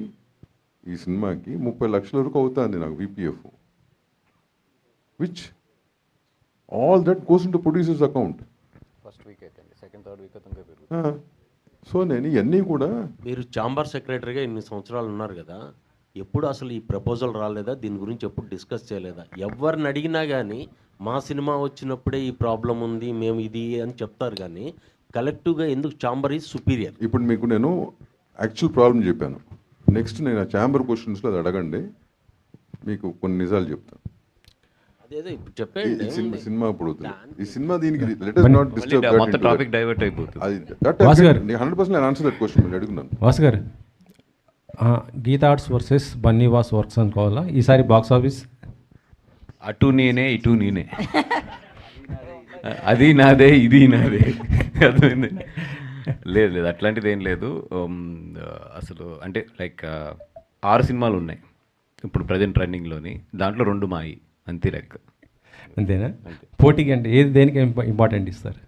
ఈ సినిమాకి 30 లక్షల వరకు అవుతుంది నాకు VPF, which all that goes in to producers account. First week అయితే సెకండ్ థర్డ్ వీక్ అయితే. సో నేను ఇవన్నీ కూడా, మీరు ఛాంబర్ సెక్రటరీగా ఇన్ని సంవత్సరాలు ఉన్నారు కదా, ఎప్పుడు అసలు ఈ ప్రపోజల్ రాలేదా? దీని గురించి ఎప్పుడు డిస్కస్ చేయలేదా? ఎవరిని అడిగినా కానీ మా సినిమా వచ్చినప్పుడే ఈ ప్రాబ్లం ఉంది, మేము ఇది అని చెప్తారు, కానీ కలెక్టివ్గా ఎందుకు ఛాంబర్ ఈజ్ సుపీరియర్? ఇప్పుడు మీకు నేను యాక్చువల్ ప్రాబ్లం చెప్పాను. నెక్స్ట్ నేను ఆ ఛాంబర్ క్వశ్చన్స్లో అది అడగండి, మీకు కొన్ని నిజాలు చెప్తాను. అదేదో ఇప్పుడు చెప్పండి. సినిమా ఇప్పుడు ఈ సినిమా దీనికి let us not disturb that మొత్తం టాపిక్ డైవర్ట్ అయిపోతుంది. అది 100% నేను ఆన్సర్ దట్ క్వశ్చన్ నేను అడుగున్నాను. వాసు గారు, Geetha arts versus Bunny Vas works అనుకోవాలా ఈసారి బాక్స్ ఆఫీస్? అటు నేనే ఇటు నేనే, అది నాదే ఇది నాదే. అర్థమైంది? లేదు లేదు, అట్లాంటిది ఏం లేదు. అసలు అంటే లైక్ 6 సినిమాలు ఉన్నాయి ఇప్పుడు ప్రజెంట్ రన్నింగ్లోని, దాంట్లో 2 మాయి, అంతే లెక్క. అంతేనా? పోటీకి అంటే ఏది దేనికి ఇంపార్టెంట్ ఇస్తారు?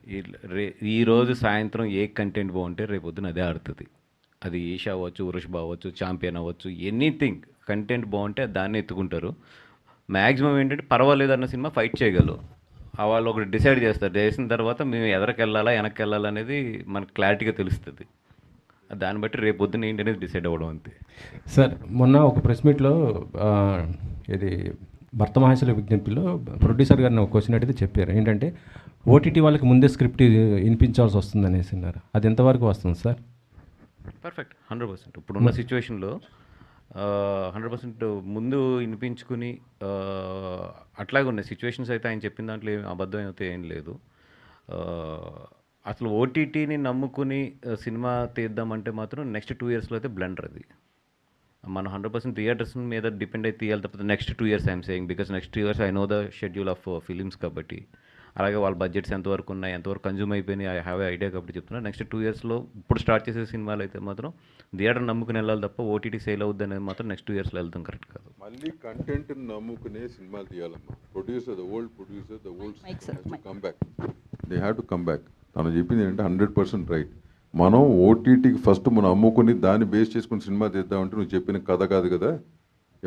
ఈరోజు సాయంత్రం ఏ కంటెంట్ బాగుంటే రేపు పొద్దున అదే ఆడుతుంది. అది ఈషా అవ్వచ్చు, వృషభ అవ్వచ్చు, ఛాంపియన్ అవ్వచ్చు, ఎనీథింగ్ కంటెంట్ బాగుంటే దాన్ని ఎత్తుకుంటారు. మ్యాక్సిమం ఏంటంటే పర్వాలేదు అన్న సినిమా ఫైట్ చేయగలరు, వాళ్ళు ఒకటి డిసైడ్ చేస్తారు. చేసిన తర్వాత మేము ఎదరికి వెళ్ళాలా వెనక్కి వెళ్ళాలా అనేది మనకు క్లారిటీగా తెలుస్తుంది. దాన్ని బట్టి రేపు పొద్దున్న ఏంటి అనేది డిసైడ్ అవ్వడం అంతే. సార్, మొన్న ఒక ప్రెస్ మీట్లో ఇది భర్త మహేశ్వర విజ్ఞప్తిలో ప్రొడ్యూసర్ గారిని ఒక క్వశ్చన్ అడిగితే చెప్పారు ఏంటంటే ఓటీటీ వాళ్ళకి ముందే స్క్రిప్ట్ వినిపించాల్సి వస్తుంది అనేసి అన్నారు. అది ఎంతవరకు వస్తుంది సార్? పర్ఫెక్ట్, 100%. ఇప్పుడున్న సిచ్యువేషన్లో 100% ముందు వినిపించుకుని అట్లాగే ఉన్నాయి సిచ్యువేషన్స్. అయితే ఆయన చెప్పిన దాంట్లో ఏం అబద్ధం అయితే ఏం లేదు. అసలు ఓటీటీని నమ్ముకుని సినిమా తీద్దామంటే మాత్రం నెక్స్ట్ 2 ఇయర్స్లో అయితే బ్లండర్ అది. మనం 100% థియేటర్స్ మీద డిపెండ్ అయితే తీయాలి తప్ప next 2 years I'm saying, because next 2 years I know the schedule of films కాబట్టి, అలాగే వాళ్ళ బడ్జెట్స్ ఎంతవరకు ఉన్నాయి, ఎంతవరకు కన్జ్యూమ్ అయిపోయినాయి, ఐ హ్యావ్ ఐడియా కాబట్టి చెప్తున్నా. నెక్స్ట్ 2 ఇయర్స్లో ఇప్పుడు స్టార్ట్ చేసే సినిమాలు అయితే మాత్రం థియేటర్ నమ్ముకుని వెళ్ళాలి తప్ప ఓటీటీ సేల్ అవుద్ది అనేది మాత్రం నెక్స్ట్ 2 ఇయర్స్లో వెళ్తాం కరెక్ట్ కాదు. మళ్ళీ కంటెంట్ నమ్ముకునే సినిమాలు తీయాలమ్మా. Producer, the old producer, the old come back, they have to come back. తను చెప్పింది ఏంటంటే 100% రైట్. మనం ఓటీటీకి ఫస్ట్ మనం అమ్ముకొని దాన్ని బేస్ చేసుకుని సినిమా తీద్దామంటే నువ్వు చెప్పిన కథ కాదు కదా,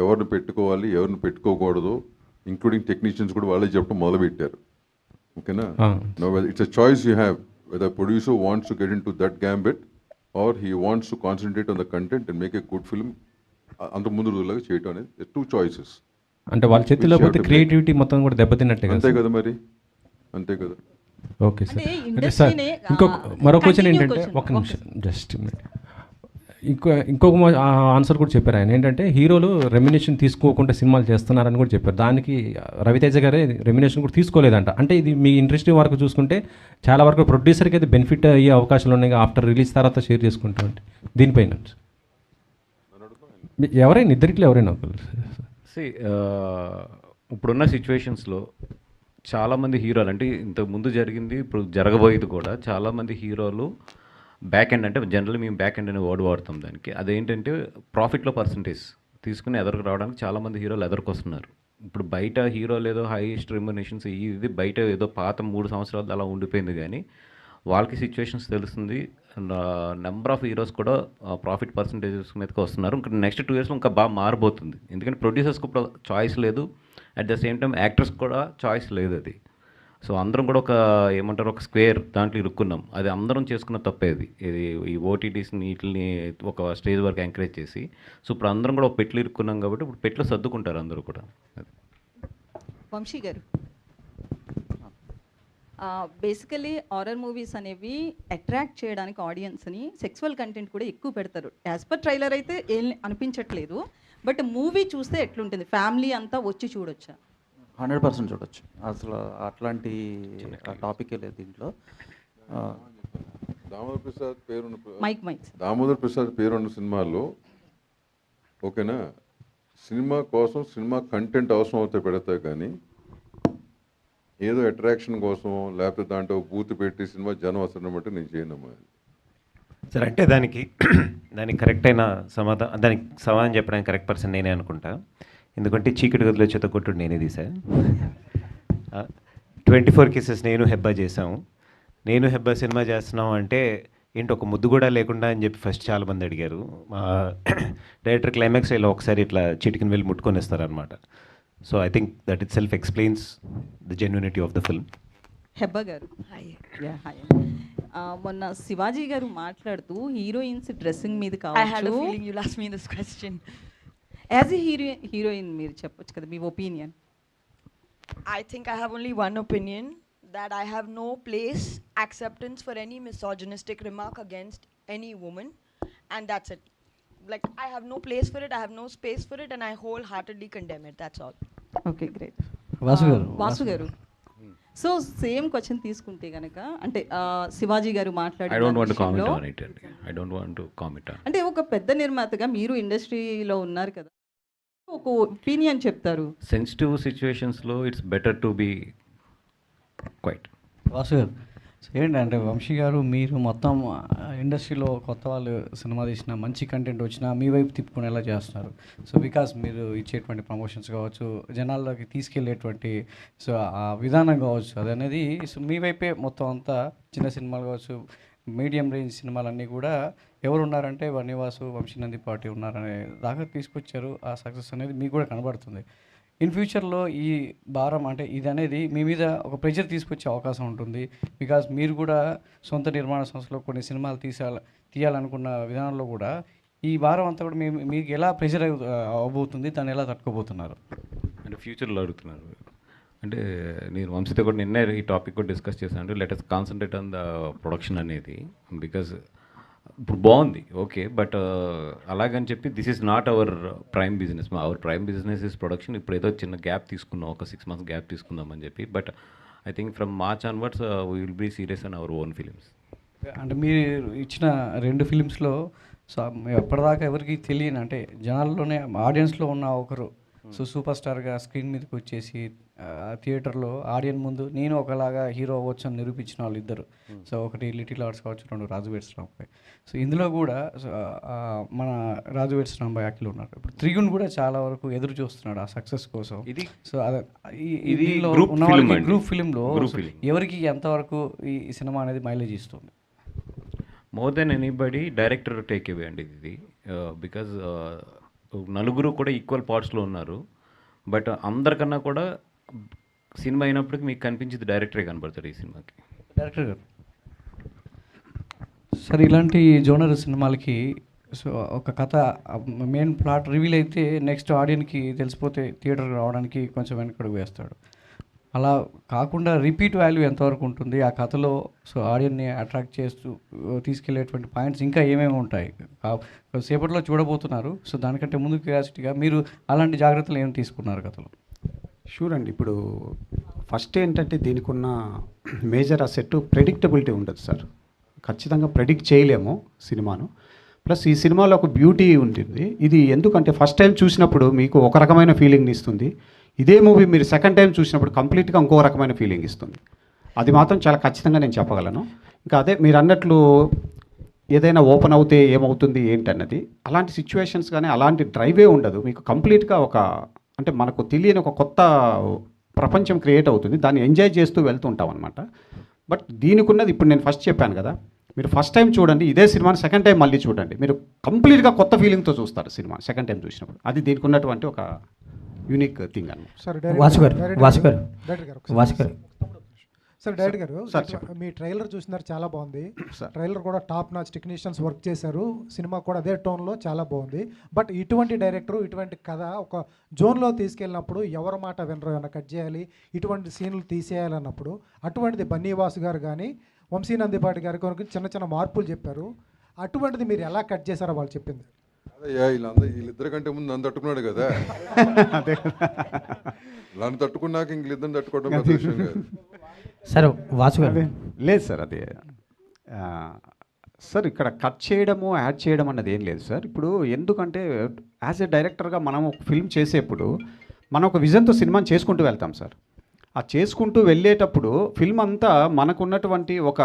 ఎవరిని పెట్టుకోవాలి ఎవరిని పెట్టుకోకూడదు, ఇంక్లూడింగ్ టెక్నీషియన్స్ కూడా వాళ్ళే చెప్పడం మొదలుపెట్టారు. ఓకేనా? No, it's a choice you have whether producer wants to get in to that gambit or he wants to concentrate on the content and make a good film. అంత ముందు రోజులాగా చేయటం అనేది 2 choices. అంటే వాళ్ళ చేతిలో పోతే క్రియేటివిటీ మొత్తం కూడా దెబ్బతిన్నట్టే. అంతే కదా మరి, అంతే కదా. Okay sir. అంటే సార్ మరో క్వశ్చన్ ఏంటంటే, ఒక్క నిమిషం జస్ట్ ఇంకొక ఆన్సర్ కూడా చెప్పారు ఆయన ఏంటంటే హీరోలు రెమ్యునేషన్ తీసుకోకుండా సినిమాలు చేస్తున్నారని కూడా చెప్పారు. దానికి రవితేజ గారే రెమ్యునేషన్ కూడా తీసుకోలేదంట. అంటే ఇది మీ ఇండస్ట్రీ వరకు చూసుకుంటే చాలా వరకు ప్రొడ్యూసర్కి అయితే బెనిఫిట్ అయ్యే అవకాశాలు ఉన్నాయి ఆఫ్టర్ రిలీజ్ తర్వాత షేర్ చేసుకుంటాం. దీనిపైన ఎవరైనా ఇద్దరిలో ఎవరైనా ఒకరు ఇప్పుడున్న సిచ్యువేషన్స్లో చాలామంది హీరోలు అంటే ఇంతకు ముందు జరిగింది ఇప్పుడు జరగబోయేది కూడా, చాలామంది హీరోలు బ్యాక్ ఎండ్ అంటే జనరల్లీ మేము బ్యాక్ ఎండ్ అనే వర్డ్ వాడతాం దానికి. అదేంటంటే ప్రాఫిట్లో పర్సంటేజ్ తీసుకుని ఎదరికి రావడానికి చాలామంది హీరోలు ఎదరికొస్తున్నారు. ఇప్పుడు బయట హీరోలు ఏదో హైయెస్ట్ రెమ్యునేషన్స్ ఇది బయట ఏదో పాత 3 సంవత్సరాలు అలా ఉండిపోయింది, కానీ వాళ్ళకి సిచ్యువేషన్స్ తెలుస్తుంది. నెంబర్ ఆఫ్ హీరోస్ కూడా ప్రాఫిట్ పర్సంటేజెస్ మీదకి వస్తున్నారు. ఇంకా నెక్స్ట్ 2 ఇయర్స్లో ఇంకా బాగా మారిపోతుంది. ఎందుకంటే ప్రొడ్యూసర్స్కి ఇప్పుడు చాయిస్ లేదు, at the same time actors కూడా చాయిస్ లేదు అది. సో అందరం కూడా ఒక ఏమంటారు ఒక స్క్వేర్ దాంట్లో ఇరుక్కున్నాం. అది అందరం చేసుకున్న తప్పేది ఇది ఈ ఓటీటీస్ని వీటిని ఒక స్టేజ్ వరకు ఎంకరేజ్ చేసి. సో ఇప్పుడు అందరం కూడా ఒక పెట్లు ఇరుక్కున్నాం కాబట్టి ఇప్పుడు పెట్లు సర్దుకుంటారు అందరూ కూడా. వంశీ గారు, బేసికలీ హారర్ మూవీస్ అనేవి అట్రాక్ట్ చేయడానికి ఆడియన్స్ని సెక్సువల్ కంటెంట్ కూడా ఎక్కువ పెడతారు. యాజ్ పర్ ట్రైలర్ అయితే ఏం అనిపించట్లేదు, బట్ మూవీ చూస్తే ఎట్లుంటుంది, ఫ్యామిలీ అంతా వచ్చి చూడొచ్చా? 100% చూడొచ్చు. అసలు అట్లాంటి టాపికే లేదు దీంట్లో. దామోదర్ ప్రసాద్ పేరున్న మైక్ దామోదర్ ప్రసాద్ పేరున్న సినిమాల్లో ఓకేనా, సినిమా కోసం సినిమా కంటెంట్ అవసరం అవుతే పెడతా కానీ ఏదో అట్రాక్షన్ కోసం లేకపోతే దాంట్లో బూత్ పెట్టి సినిమా జనం వస్తున్న బట్టి నేను చేయనమ్మా. సార్ అంటే దానికి కరెక్ట్ అయిన దానికి సమాధానం చెప్పడానికి కరెక్ట్ పర్సన్ నేనే అనుకుంటా. ఎందుకంటే చీకటి గదిలో చెత్తకొట్టుడు నేనే తీసా. 24 కేసెస్ నేను హెబ్బా చేసాము. నేను హెబ్బా సినిమా చేస్తున్నాం అంటే ఏంటి ఒక ముద్దు కూడా లేకుండా అని చెప్పి ఫస్ట్ చాలామంది అడిగారు. మా డైరెక్టర్ క్లైమాక్స్ ఇలా ఒకసారి ఇట్లా చిటికిన వెళ్ళి ముట్టుకొని ఇస్తారనమాట. So I think that itself explains the genuinity of the film. Hebah గారు హాయ్. మొన్న శివాజీ గారు మాట్లాడుతూ హీరోయిన్స్ డ్రెస్సింగ్ మీద కావచ్చు, యాజ్ ఎ హీరోయిన్ మీరు చెప్పొచ్చు కదా మీ opinion. I think I have only one opinion, that I have no place, acceptance for any misogynistic remark against any woman, and that's it. Like, I have no place for it, I have no space for it, and I wholeheartedly condemn it, that's all. Okay great. Vasu గారు so same question తీసుకుంటే కనుక అంటే శివాజీ గారు I don't want to comment మాట్లాడే on it. I don't want to comment on it. అంటే ఒక పెద్ద నిర్మాతగా మీరు ఇండస్ట్రీలో ఉన్నారు కదా, ఒక ఒపీనియన్ చెప్తారు. సెన్సిటివ్ సిచ్యువేషన్స్లో it's better to be quiet. Vasu గారు ఏంటంటే వంశీ గారు మీరు మొత్తం ఇండస్ట్రీలో కొత్త వాళ్ళు సినిమా తీసిన మంచి కంటెంట్ వచ్చినా మీ వైపు తిప్పుకునేలా చేస్తున్నారు. సో బికాస్ మీరు ఇచ్చేటువంటి ప్రమోషన్స్ కావచ్చు, జనాల్లోకి తీసుకెళ్ళేటువంటి సో ఆ విధానం కావచ్చు, అది అనేది సో మీ వైపే మొత్తం అంతా చిన్న సినిమాలు కావచ్చు, మీడియం రేంజ్ సినిమాలన్నీ కూడా ఎవరు ఉన్నారంటే వన్యవాసు, వంశీనంది పార్టీ ఉన్నారనే దాకా తీసుకొచ్చారు. ఆ సక్సెస్ అనేది మీకు కూడా కనబడుతుంది. ఇన్ ఫ్యూచర్లో ఈ భారం అంటే ఇది అనేది మీ మీద ఒక ప్రెషర్ తీసుకొచ్చే అవకాశం ఉంటుంది. బికాజ్ మీరు కూడా సొంత నిర్మాణ సంస్థలో కొన్ని సినిమాలు తీయాలనుకున్న విధానంలో కూడా ఈ భారం అంతా కూడా మీకు ఎలా ప్రెషర్ అవబోతుంది, దాన్ని ఎలా తట్టుకోబోతున్నారు అంటే ఫ్యూచర్లో అడుగుతున్నారు. అంటే నేను వంశీతో కూడా నిన్నే ఈ టాపిక్ కూడా డిస్కస్ చేశాను. Let us concentrate on the production అనేది. బికాజ్ ఇప్పుడు బాగుంది ఓకే, బట్ అలాగని చెప్పి this is not our prime business. Our prime business is production. ఇప్పుడు ఏదో చిన్న గ్యాప్ తీసుకున్నాం, ఒక 6 months గ్యాప్ తీసుకుందామని చెప్పి. But I think from March onwards we will be serious on our own films. అంటే మీరు ఇచ్చిన 2 ఫిలిమ్స్లో సో ఎప్పటిదాకా ఎవరికి తెలియని అంటే జనాల్లోనే ఆడియన్స్లో ఉన్న ఒకరు సో సూపర్ స్టార్గా స్క్రీన్ మీదకి వచ్చేసి థియేటర్లో ఆడియన్స్ ముందు నేను ఒకలాగా హీరో అవ్వచ్చు అని నిరూపించిన వాళ్ళు ఇద్దరు. సో ఒకటి లిటిల్ ఆర్ట్స్ కావచ్చు, 2 రాజు వెడ్స్ రాంబాయ్. సో ఇందులో కూడా మన రాజు వెడ్స్ రాంబాయ్ యాక్టివ్లో ఉన్నారు. ఇప్పుడు త్రిగుణ్ కూడా చాలా వరకు ఎదురు చూస్తున్నాడు ఆ సక్సెస్ కోసం. సో ఇది గ్రూప్ ఫిలింలో ఎవరికి ఎంతవరకు ఈ సినిమా అనేది మైలేజ్ ఇస్తుంది? More than anybody director take away అండి ఇది. బికాజ్ నలుగురు కూడా ఈక్వల్ పార్ట్స్లో ఉన్నారు. బట్ అందరికన్నా కూడా సినిమా అయినప్పటికీ మీకు కనిపించేది డైరెక్టరే కనబడతాడు ఈ సినిమాకి. డైరెక్టర్ గారు సార్ ఇలాంటి జోనర్ సినిమాలకి సో ఒక కథ మెయిన్ ప్లాట్ రివీల్ అయితే నెక్స్ట్ ఆడియన్కి తెలిసిపోతే థియేటర్కి రావడానికి కొంచెం వెనకడుగు వేస్తాడు. అలా కాకుండా రిపీట్ వాల్యూ ఎంతవరకు ఉంటుంది ఆ కథలో? సో ఆడియన్ని అట్రాక్ట్ చేస్తూ తీసుకెళ్లేటువంటి పాయింట్స్ ఇంకా ఏమేమి ఉంటాయి సేపట్లో చూడబోతున్నారు. సో దానికంటే ముందు క్యూరియాసిటీగా మీరు అలాంటి జాగ్రత్తలు ఏమి తీసుకున్నారు కథలో? షూర్ అండి. ఇప్పుడు ఫస్ట్ ఏంటంటే దీనికి ఉన్న మేజర్ అసెట్ ప్రెడిక్టబిలిటీ ఉండదు సార్. ఖచ్చితంగా ప్రెడిక్ట్ చేయలేము సినిమాను. ప్లస్ ఈ సినిమాలో ఒక బ్యూటీ ఉంటుంది. ఇది ఎందుకంటే ఫస్ట్ టైం చూసినప్పుడు మీకు ఒక రకమైన ఫీలింగ్ని ఇస్తుంది. ఇదే మూవీ మీరు సెకండ్ టైం చూసినప్పుడు కంప్లీట్గా ఇంకో రకమైన ఫీలింగ్ ఇస్తుంది. అది మాత్రం చాలా ఖచ్చితంగా నేను చెప్పగలను. ఇంకా అదే మీరు అన్నట్లు ఏదైనా ఓపెన్ అవుతే ఏమవుతుంది ఏంటన్నది అలాంటి సిచ్యువేషన్స్ కానీ అలాంటి డ్రైవే ఉండదు. మీకు కంప్లీట్గా ఒక అంటే మనకు తెలియని ఒక కొత్త ప్రపంచం క్రియేట్ అవుతుంది. దాన్ని ఎంజాయ్ చేస్తూ వెళ్తుంటాం అనమాట. బట్ దీనికి ఉన్నది ఇప్పుడు నేను ఫస్ట్ చెప్పాను కదా, మీరు ఫస్ట్ టైం చూడండి ఇదే సినిమాని, సెకండ్ టైం మళ్ళీ చూడండి, మీరు కంప్లీట్గా కొత్త ఫీలింగ్తో చూస్తారు సినిమా సెకండ్ టైం చూసినప్పుడు. అది దీనికి ఉన్నటువంటి ఒక యూనిక్ థింగ్ అన్నమాట. సార్ సార్ డైరెక్టర్ గారు సార్ చెప్పండి. మీ ట్రైలర్ చూసినారు, చాలా బాగుంది. సార్. ట్రైలర్ కూడా టాప్ నాచ్ టెక్నీషియన్స్ వర్క్ చేశారు. సినిమా కూడా అదే టోన్లో చాలా బాగుంది. బట్ ఇటువంటి డైరెక్టర్ ఇటువంటి కథ ఒక జోన్లో తీసుకెళ్ళినప్పుడు ఎవరి మాట వినరు, ఏమైనా కట్ చేయాలి, ఇటువంటి సీన్లు తీసేయాలన్నప్పుడు అటువంటిది బన్నీవాసు గారు కానీ వంశీ నందిపాటి గారి కొరకు చిన్న చిన్న మార్పులు చెప్పారు. అటువంటిది మీరు ఎలా కట్ చేశారో వాళ్ళు చెప్పింది. అదయ్యా, వీళ్ళిద్దరి కంటే ముందు నన్ను తట్టుకున్నాడు కదా. నన్ను తట్టుకున్నాక వీళ్ళిద్దరిని తట్టుకోవడం పెద్ద విషయం కాదు. సార్ వాసు గారు లేదు సార్, అది సార్ ఇక్కడ కట్ చేయడము యాడ్ చేయడం అన్నది ఏం లేదు సార్. ఇప్పుడు ఎందుకంటే యాజ్ ఎ డైరెక్టర్గా మనం ఒక ఫిల్మ్ చేసేప్పుడు మనం ఒక విజన్తో సినిమాని చేసుకుంటూ వెళ్తాం సార్. ఆ చేసుకుంటూ వెళ్ళేటప్పుడు ఫిల్మ్ అంతా మనకున్నటువంటి ఒక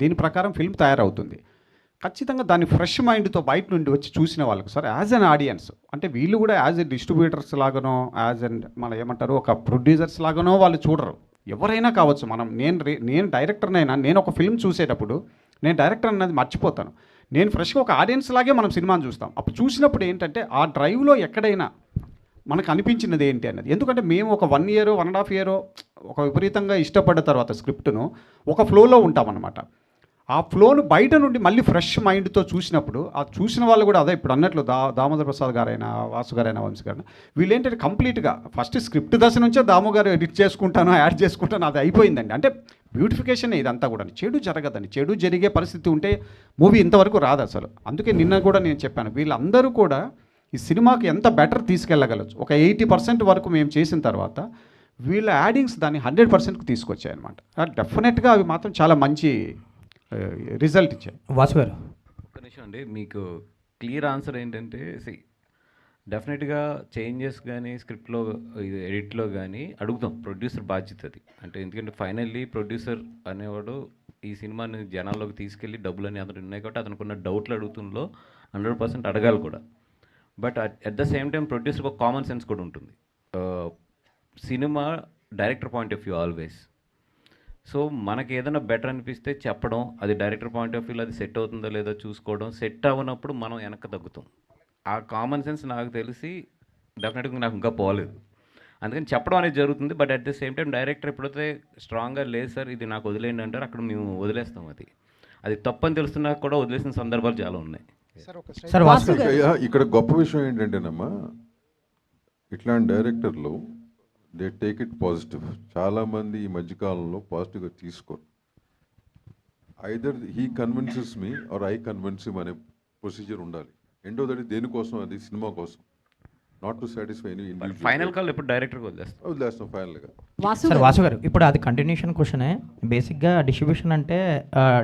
దీని ప్రకారం ఫిల్మ్ తయారవుతుంది. ఖచ్చితంగా దాన్ని ఫ్రెష్ మైండ్తో బయట నుండి వచ్చి చూసిన వాళ్ళకు సార్ యాజ్ అన్ ఆడియన్స్, అంటే వీళ్ళు కూడా యాజ్ ఎ డిస్ట్రిబ్యూటర్స్ లాగానో యాజ్ అన్ మన ఏమంటారు ఒక ప్రొడ్యూసర్స్ లాగానో వాళ్ళు చూడరు. ఎవరైనా కావచ్చు. నేను డైరెక్టర్నైనా నేను ఒక ఫిల్మ్ చూసేటప్పుడు నేను డైరెక్టర్ అన్నది మర్చిపోతాను. నేను ఫ్రెష్గా ఒక ఆడియన్స్ లాగే మనం సినిమాని చూస్తాం. అప్పుడు చూసినప్పుడు ఏంటంటే ఆ డ్రైవ్లో ఎక్కడైనా మనకు అనిపించినది ఏంటి అన్నది. ఎందుకంటే మేము ఒక 1 year 1.5 year ఒక విపరీతంగా ఇష్టపడ్డ తర్వాత స్క్రిప్ట్ను ఒక ఫ్లోలో ఉంటామన్నమాట. ఆ ఫ్లోను బయట నుండి మళ్ళీ ఫ్రెష్ మైండ్తో చూసినప్పుడు ఆ చూసిన వాళ్ళు కూడా అదే ఇప్పుడు అన్నట్లు దామోదర్ ప్రసాద్ గారైనా వాసు గారైనా వంశీ గారైనా వీళ్ళు ఏంటంటే కంప్లీట్గా ఫస్ట్ స్క్రిప్ట్ దశ నుంచే దామో గారు ఎడిట్ చేసుకుంటాను యాడ్ చేసుకుంటాను అది అయిపోయిందండి. అంటే బ్యూటిఫికేషన్ ఇదంతా కూడా చెడు జరగదండి. చెడు జరిగే పరిస్థితి ఉంటే మూవీ ఇంతవరకు రాదు అసలు. అందుకే నిన్న కూడా నేను చెప్పాను వీళ్ళందరూ కూడా ఈ సినిమాకి ఎంత బెటర్ తీసుకెళ్ళగలచ్చు. ఒక 80% వరకు మేము చేసిన తర్వాత వీళ్ళ యాడింగ్స్ దాన్ని 100%కు తీసుకొచ్చాయన్నమాట. డెఫినెట్గా అవి మాత్రం చాలా మంచి రిజల్ట్ ఇచ్చాయి. వాసు గారు ఒక్క నిమిషం అండి, మీకు క్లియర్ ఆన్సర్ ఏంటంటే డెఫినెట్గా చేంజెస్ కానీ స్క్రిప్ట్లో ఇది ఎడిట్లో కానీ అడుగుతాం. ప్రొడ్యూసర్ బాధ్యత అది. అంటే ఎందుకంటే ఫైనల్లీ ప్రొడ్యూసర్ అనేవాడు ఈ సినిమాని జనాల్లోకి తీసుకెళ్ళి డబ్బులని అతను ఉన్నాయి కాబట్టి అతనికి ఉన్న డౌట్లు అడుగుతుందో 100% అడగాలి కూడా. But at the same time ప్రొడ్యూసర్కి ఒక కామన్ సెన్స్ కూడా ఉంటుంది. Cinema director point of view always. So మనకి ఏదైనా బెటర్ అనిపిస్తే చెప్పడం, అది డైరెక్టర్ పాయింట్ ఆఫ్ వ్యూలో అది సెట్ అవుతుందో లేదో చూసుకోవడం, సెట్ అవ్వనప్పుడు మనం వెనక్కి తగ్గుతాం. ఆ కామన్ సెన్స్ నాకు తెలిసి డెఫినెట్గా నాకు ఇంకా పోలేదు. అందుకని చెప్పడం అనేది జరుగుతుంది. But at the same time director ఎప్పుడైతే స్ట్రాంగ్గా లేదు సార్ ఇది నాకు వదిలేయండి అంటారు, అక్కడ మేము వదిలేస్తాం. అది తప్పని తెలుస్తున్నా కూడా వదిలేసిన సందర్భాలు చాలా ఉన్నాయి. ఇక్కడ గొప్ప విషయం ఏంటంటేనమ్మా, ఇట్లాంటి డైరెక్టర్లు దే టేక్ ఇట్ పాజిటివ్. చాలామంది ఈ మధ్యకాలంలో పాజిటివ్గా తీసుకోరు. Either he convinces me or I convince him అనే ప్రొసీజర్ ఉండాలి. రెండోది దేనికోసం, అది సినిమా కోసం, not to satisfy any individual. Final call ఇప్పుడు డైరెక్టర్కి వదిలేస్తాం ఫైనల్గా. సార్ వాసు గారు ఇప్పుడు అది కంటిన్యూషన్ క్వశ్చనే. బేసిక్గా డిస్ట్రిబ్యూషన్ అంటే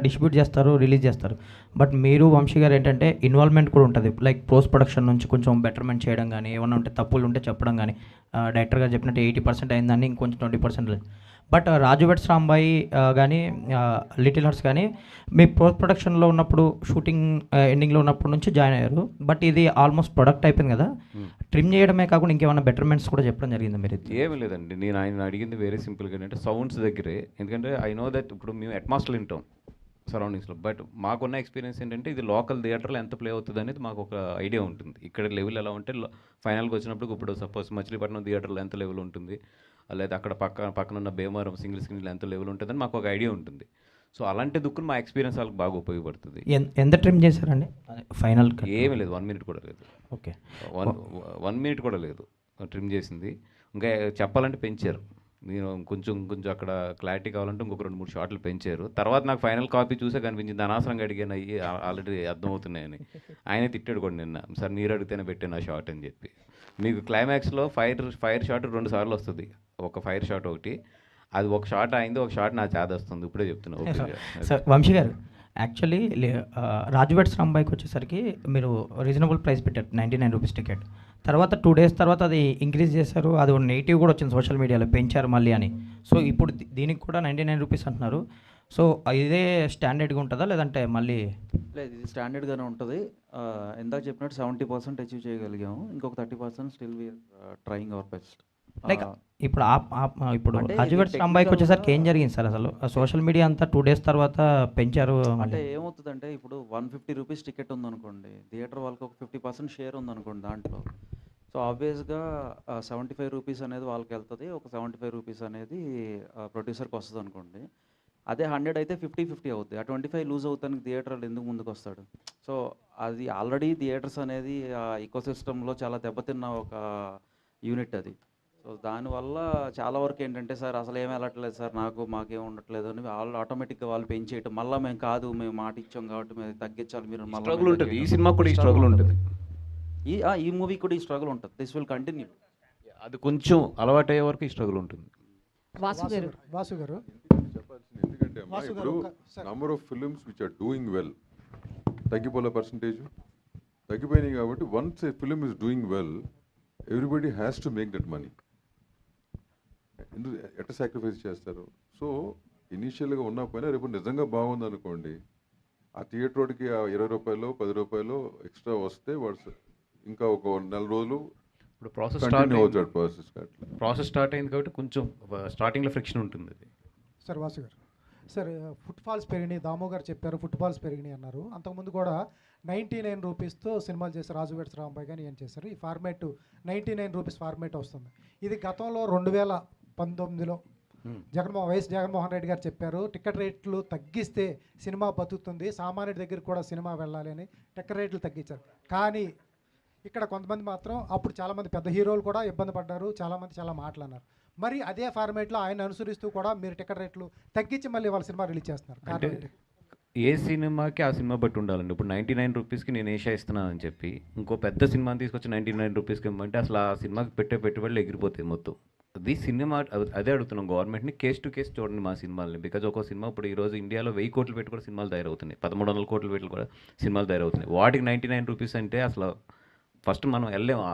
డిస్ట్రిబ్యూట్ చేస్తారు, రిలీజ్ చేస్తారు. బట్ మీరు వంశీ గారు ఏంటంటే ఇన్వాల్వ్మెంట్ కూడా ఉంటుంది. లైక్ పోస్ట్ ప్రొడక్షన్ నుంచి కొంచెం బెటర్మెంట్ చేయడం కానీ, ఏమన్నా ఉంటే తప్పులు ఉంటే చెప్పడం కానీ, డైరెక్టర్ గారు చెప్పినట్టు 80% అయిందని ఇంకొంచెం 20% లేదు. బట్ రాజు వెట్స్ రాంబాయి కానీ లిటిల్ హార్ట్స్ కానీ మీ పోస్ట్ ప్రొడక్షన్లో ఉన్నప్పుడు షూటింగ్ ఎండింగ్లో ఉన్నప్పుడు నుంచి జాయిన్ అయ్యారు. బట్ ఇది ఆల్మోస్ట్ ప్రొడక్ట్ అయిపోయింది కదా, ట్రిమ్ చేయడమే కాకుండా ఇంకేమైనా బెటర్మెంట్స్ కూడా చెప్పడం జరిగింది మీరు? ఏమీ లేదండి, నేను ఆయన అడిగింది వేరే సింపుల్గా అంటే సౌండ్స్ దగ్గరే. ఎందుకంటే ఐ నో దట్ ఇప్పుడు మేము అట్మాస్ఫియర్ వింటాం సరౌండింగ్స్లో. బట్ మాకున్న ఎక్స్పీరియన్స్ ఏంటంటే ఇది లోకల్ థియేటర్లో ఎంత ప్లే అవుతుంది అనేది మాకు ఒక ఐడియా ఉంటుంది. ఇక్కడ లెవెల్ ఎలా ఉంటే ఫైనల్కి వచ్చినప్పుడు ఇప్పుడు సపోజ్ మచిలీపట్నం థియేటర్లో ఎంత లెవెల్ ఉంటుంది, లేదా అక్కడ పక్కన ఉన్న భీమవరం సింగిల్ స్క్రీన్లో ఎంత లెవెల్ ఉంటుందని మాకు ఒక ఐడియా ఉంటుంది. సో అలాంటి దుక్కుని మా ఎక్స్పీరియన్స్ వాళ్ళకి బాగా ఉపయోగపడుతుంది. ఎంత ట్రిమ్ చేశారండి ఫైనల్? ఏమీ లేదు, 1 minute కూడా లేదు. ఓకే, 1 minute కూడా లేదు ట్రిమ్ చేసింది. ఇంకా చెప్పాలంటే పెంచారు. నేను కొంచెం అక్కడ క్లారిటీ కావాలంటే ఇంకొక 2-3 షాట్లు పెంచారు. తర్వాత నాకు ఫైనల్ కాపీ చూసే కనిపించింది అనవసరంగా అడిగాను, అయ్యి ఆల్రెడీ అర్థమవుతున్నాయని. ఆయనే తిట్టాడు కూడా నిన్న, సార్ మీరు అడిగితేనే పెట్టాను ఆ షాట్ అని చెప్పి. మీకు క్లైమాక్స్లో ఫైర్ షాట్ 2 సార్లు వస్తుంది. ఒక ఫైర్ షాట్ ఒకటి, అది ఒక షాట్ అయింది, ఒక షాట్ నా చేత వస్తుంది. ఇప్పుడే చెప్తున్నా. సార్ వంశీ గారు యాక్చువల్లీ రాజు వెట్స్ రాంబాయికి వచ్చేసరికి మీరు రీజనబుల్ ప్రైస్ పెట్టారు, 99 రూపీస్ టికెట్. తర్వాత 2 days తర్వాత అది ఇంక్రీజ్ చేశారు, అది నెగిటివ్ కూడా వచ్చింది సోషల్ మీడియాలో, పెంచారు మళ్ళీ అని. సో ఇప్పుడు దీనికి కూడా 99 రూపీస్ అంటున్నారు. సో ఇదే స్టాండర్డ్గా ఉంటుందా లేదంటే మళ్ళీ? లేదు, ఇది స్టాండర్డ్గానే ఉంటుంది. ఇందాక చెప్పినట్టు 70% అచీవ్ చేయగలిగాము. ఇంకొక 30% still we are trying our best. Like ఇప్పుడు ఇప్పుడు రాజు వెట్స్ రాంబాయికి వచ్చేసరికి ఏం జరిగింది సార్? అసలు సోషల్ మీడియా అంతా 2 days తర్వాత పెంచారు అంటే ఏమవుతుందంటే ఇప్పుడు 150 రూపీస్ టికెట్ ఉందనుకోండి, థియేటర్ వాళ్ళకి ఒక 50% షేర్ ఉందనుకోండి దాంట్లో. సో ఆబ్వియస్గా 75 రూపీస్ అనేది వాళ్ళకి వెళ్తుంది, ఒక 75 రూపీస్ అనేది ప్రొడ్యూసర్కి వస్తుంది అనుకోండి. అదే 100 అయితే 50-50 అవుద్ది. ఆ 25 లూజ్ అవుతానికి థియేటర్లు ఎందుకు ముందుకు వస్తాడు? సో అది ఆల్రెడీ థియేటర్స్ అనేది ఆ ఇకోసిస్టంలో చాలా దెబ్బతిన్న ఒక యూనిట్ అది. సో దానివల్ల చాలా వరకు ఏంటంటే సార్ అసలు ఏమి వెళ్ళట్లేదు సార్, మాకేం ఉండట్లేదు అని వాళ్ళు ఆటోమేటిక్గా వాళ్ళు పెంచేయటం. మళ్ళీ మేము కాదు, మేము మాట ఇచ్చాం కాబట్టి మేము తగ్గించాలి, మీరు మళ్ళీ స్ట్రగుల్ ఉంటుంది. ఈ సినిమా కూడా ఈ స్ట్రగుల్ ఉంటుంది. ఈ మూవీ కూడా ఈ స్ట్రగుల్ ఉంటుంది. This will continue. అది కొంచెం అలవాటయ్యే వరకు ఈ స్ట్రగుల్ ఉంటుంది. వాసు గారు చెప్పాల్సింది ఎందుకంటే అమ్మా ఇప్పుడు number of films which are doing well తగ్గిపోలే పర్సంటేజ్ తగ్గిపోయినాయి కాబట్టి once a film is doing well everybody has to make that money. ఎందుకు ఎట్లా సాక్రిఫైస్ చేస్తారు? సో ఇనీషియల్గా ఉన్నా పోయినా రేపు నిజంగా బాగుంది అనుకోండి, ఆ థియేటర్ రోడ్కి ఆ 20 రూపాయలు 10 రూపాయలు ఎక్స్ట్రా వస్తే వాడు ఇంకా ఒక నెల రోజులు ఇప్పుడు ప్రాసెస్ స్టార్ట్ అయింది కాబట్టి కొంచెం స్టార్టింగ్లో ఫ్రిక్షన్ ఉంటుంది. అది సార్ వాసు గారు, సార్ ఫుట్ఫాల్స్ పెరిగినాయి, దామో గారు చెప్పారు ఫుట్ఫాల్స్ పెరిగినాయి అన్నారు. అంతకుముందు కూడా 99 రూపీస్తో సినిమాలు చేశారు, రాజు వెడ్స్ రాంబాయ్ కానీ ఏం చేశారు. ఈ ఫార్మేట్ 99 రూపీస్ ఫార్మేట్ వస్తుంది. ఇది గతంలో 2019లో జగన్మోహన్ రెడ్డి గారు చెప్పారు టికెట్ రేట్లు తగ్గిస్తే సినిమా బతుకుతుంది, సామాన్యుడి దగ్గర కూడా సినిమా వెళ్ళాలి అని టికెట్ రేట్లు తగ్గించారు. కానీ ఇక్కడ కొంతమంది మాత్రం అప్పుడు చాలామంది పెద్ద హీరోలు కూడా ఇబ్బంది పడ్డారు, చాలామంది చాలా మాటలు అన్నారు. మరి అదే ఫార్మేట్లో ఆయన అనుసరిస్తూ కూడా మీరు టికెట్ రేట్లు తగ్గించి మళ్ళీ వాళ్ళ సినిమా రిలీజ్ చేస్తున్నారు. అంటే ఏ సినిమాకి ఆ సినిమా బట్టి ఉండాలండి. ఇప్పుడు 99 రూపీస్కి నేను ఏషియా ఇస్తున్నాను అని చెప్పి ఇంకో పెద్ద సినిమాని తీసుకొచ్చి 99 రూపీస్కి ఇవ్వమంటే అసలు ఆ సినిమాకి పెట్టే పెట్టుబడులు ఎగిరిపోతాయి మొత్తం. అది సినిమా అదే అడుగుతున్నాం గవర్నమెంట్ని, కేస్ టు కేస్ చూడండి మా సినిమాలని. బికాజ్ ఒక సినిమా ఇప్పుడు ఈరోజు ఇండియాలో 1000 కోట్లు పెట్టి కూడా సినిమాలు తయారవుతున్నాయి, 1300 కోట్లు పెట్టి కూడా సినిమాలు తయారవుతున్నాయి. వాటికి 99 రూపీస్ అంటే అసలు ఫస్ట్ మనం వెళ్ళలేము.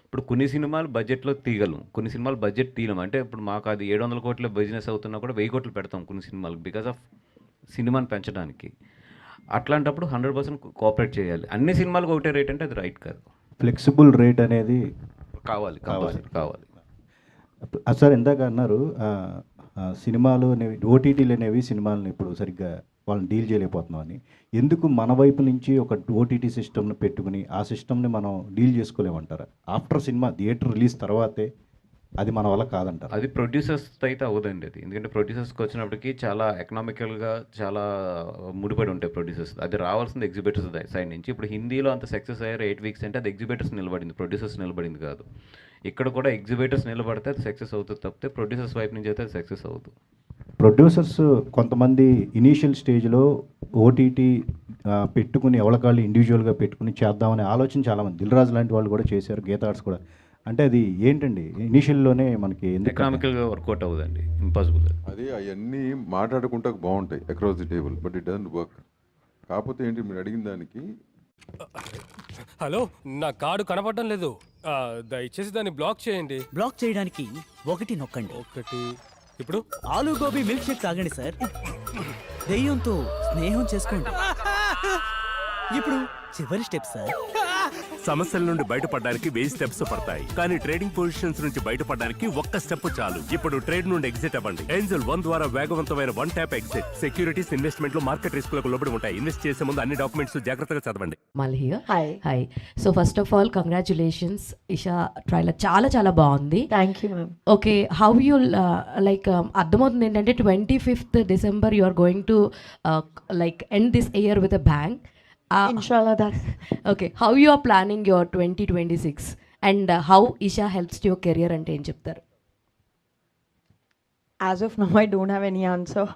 ఇప్పుడు కొన్ని సినిమాలు బడ్జెట్లో తీయగలం, కొన్ని సినిమాలు బడ్జెట్ తీయలేము. అంటే ఇప్పుడు మాకు అది 700 కోట్ల బిజినెస్ అవుతున్నా కూడా 1000 కోట్లు పెడతాం కొన్ని సినిమాలకు బికాజ్ ఆఫ్ సినిమాని పెంచడానికి. అట్లాంటప్పుడు 100% కోఆపరేట్ చేయాలి. అన్ని సినిమాలకు ఒకటే రేట్ అంటే అది రైట్ కాదు. ఫ్లెక్సిబుల్ రేట్ అనేది కావాలి. సార్ ఇందాక అన్నారు సినిమాలు అనేవి ఓటీటీలు అనేవి సినిమాలను ఇప్పుడు సరిగ్గా వాళ్ళని డీల్ చేయలేకపోతున్నాం అని. ఎందుకు మన వైపు నుంచి ఒక ఓటీటీ సిస్టమ్ని పెట్టుకుని ఆ సిస్టమ్ని మనం డీల్ చేసుకోలేమంటారా? ఆఫ్టర్ సినిమా థియేటర్ రిలీజ్ తర్వాతే అది మన వల్ల కాదంటారు. అది ప్రొడ్యూసర్స్ అయితే అవ్వదండి అది. ఎందుకంటే ప్రొడ్యూసర్స్కి వచ్చినప్పటికీ చాలా ఎకనామికల్గా చాలా ముడిపడి ఉంటాయి ప్రొడ్యూసర్స్. అది రావాల్సింది ఎగ్జిబిటర్స్ సైడ్ నుంచి. ఇప్పుడు హిందీలో అంత సక్సెస్ అయ్యారు 8 వీక్స్ అంటే అది ఎగ్జిబిటర్స్ నిలబడింది, ప్రొడ్యూసర్స్ నిలబడింది కాదు. ఇక్కడ కూడా ఎగ్జిబిటర్స్ నిలబడితే అది సక్సెస్ అవుతుంది తప్పితే ప్రొడ్యూసర్స్ వైపు నుంచి అయితే అది సక్సెస్ అవుతుంది. ప్రొడ్యూసర్స్ కొంతమంది ఇనీషియల్ స్టేజ్లో ఓటీటీ పెట్టుకుని ఎవరికాళ్ళు ఇండివిజువల్గా పెట్టుకుని చేద్దామనే ఆలోచన చాలామంది, దిల్ రాజు లాంటి వాళ్ళు కూడా చేశారు, గీతా ఆర్ట్స్ కూడా. అంటే అది ఏంటండి ఇనీషియల్లోనే మనకి ఎకనామికల్గా వర్కౌట్ అవ్వదండి, ఇంపాసిబుల్. అది అవన్నీ మాట్లాడుకుంటా బాగుంటాయి across the table, but it doesn't work. కాకపోతే ఏంటి మీరు అడిగిన దానికి, హలో నా కార్డు కనపడడం లేదు, దయచేసి దాన్ని బ్లాక్ చేయండి. బ్లాక్ చేయడానికి 1 నొక్కండి. 1 ఇప్పుడు ఆలూ గోబీ మిల్క్ షేక్ తాగండి సార్. దెయ్యంతో స్నేహం చేసుకోండి. ఇప్పుడు చివరి స్టెప్ సార్. సమస్యల నుండి బయటపడడానికి 1000 స్టెప్స్ పడతాయి, కానీ ట్రేడింగ్ పొజిషన్స్ నుంచి బయటపడడానికి 1 స్టెప్ చాలు. ఇప్పుడు ట్రేడ్ నుండి ఎగ్జిట్ అవ్వండి. ఏంజల్ 1 ద్వారా వేగవంతమైన 1 ట్యాప్ ఎగ్జిట్. సెక్యూరిటీస్ ఇన్వెస్ట్మెంట్ లో మార్కెట్ రిస్కులకు లోబడి ఉంటాయి. ఇన్వెస్ట్ చేసే ముందు అన్ని డాక్యుమెంట్స్ జాగ్రత్తగా చదవండి. Malhiya. Hi. So first of all, congratulations, Isha trailer చాలా బాగుంది. Thank you, ma'am. Okay, how you అర్థమవుతుంది ఏంటంటే 25th December you are going to end this year with a bang. Inshallah, that's okay. How you are planning your 2026 and how Isha helps to your career ante em cheptaru? As of now, I don't have any answer.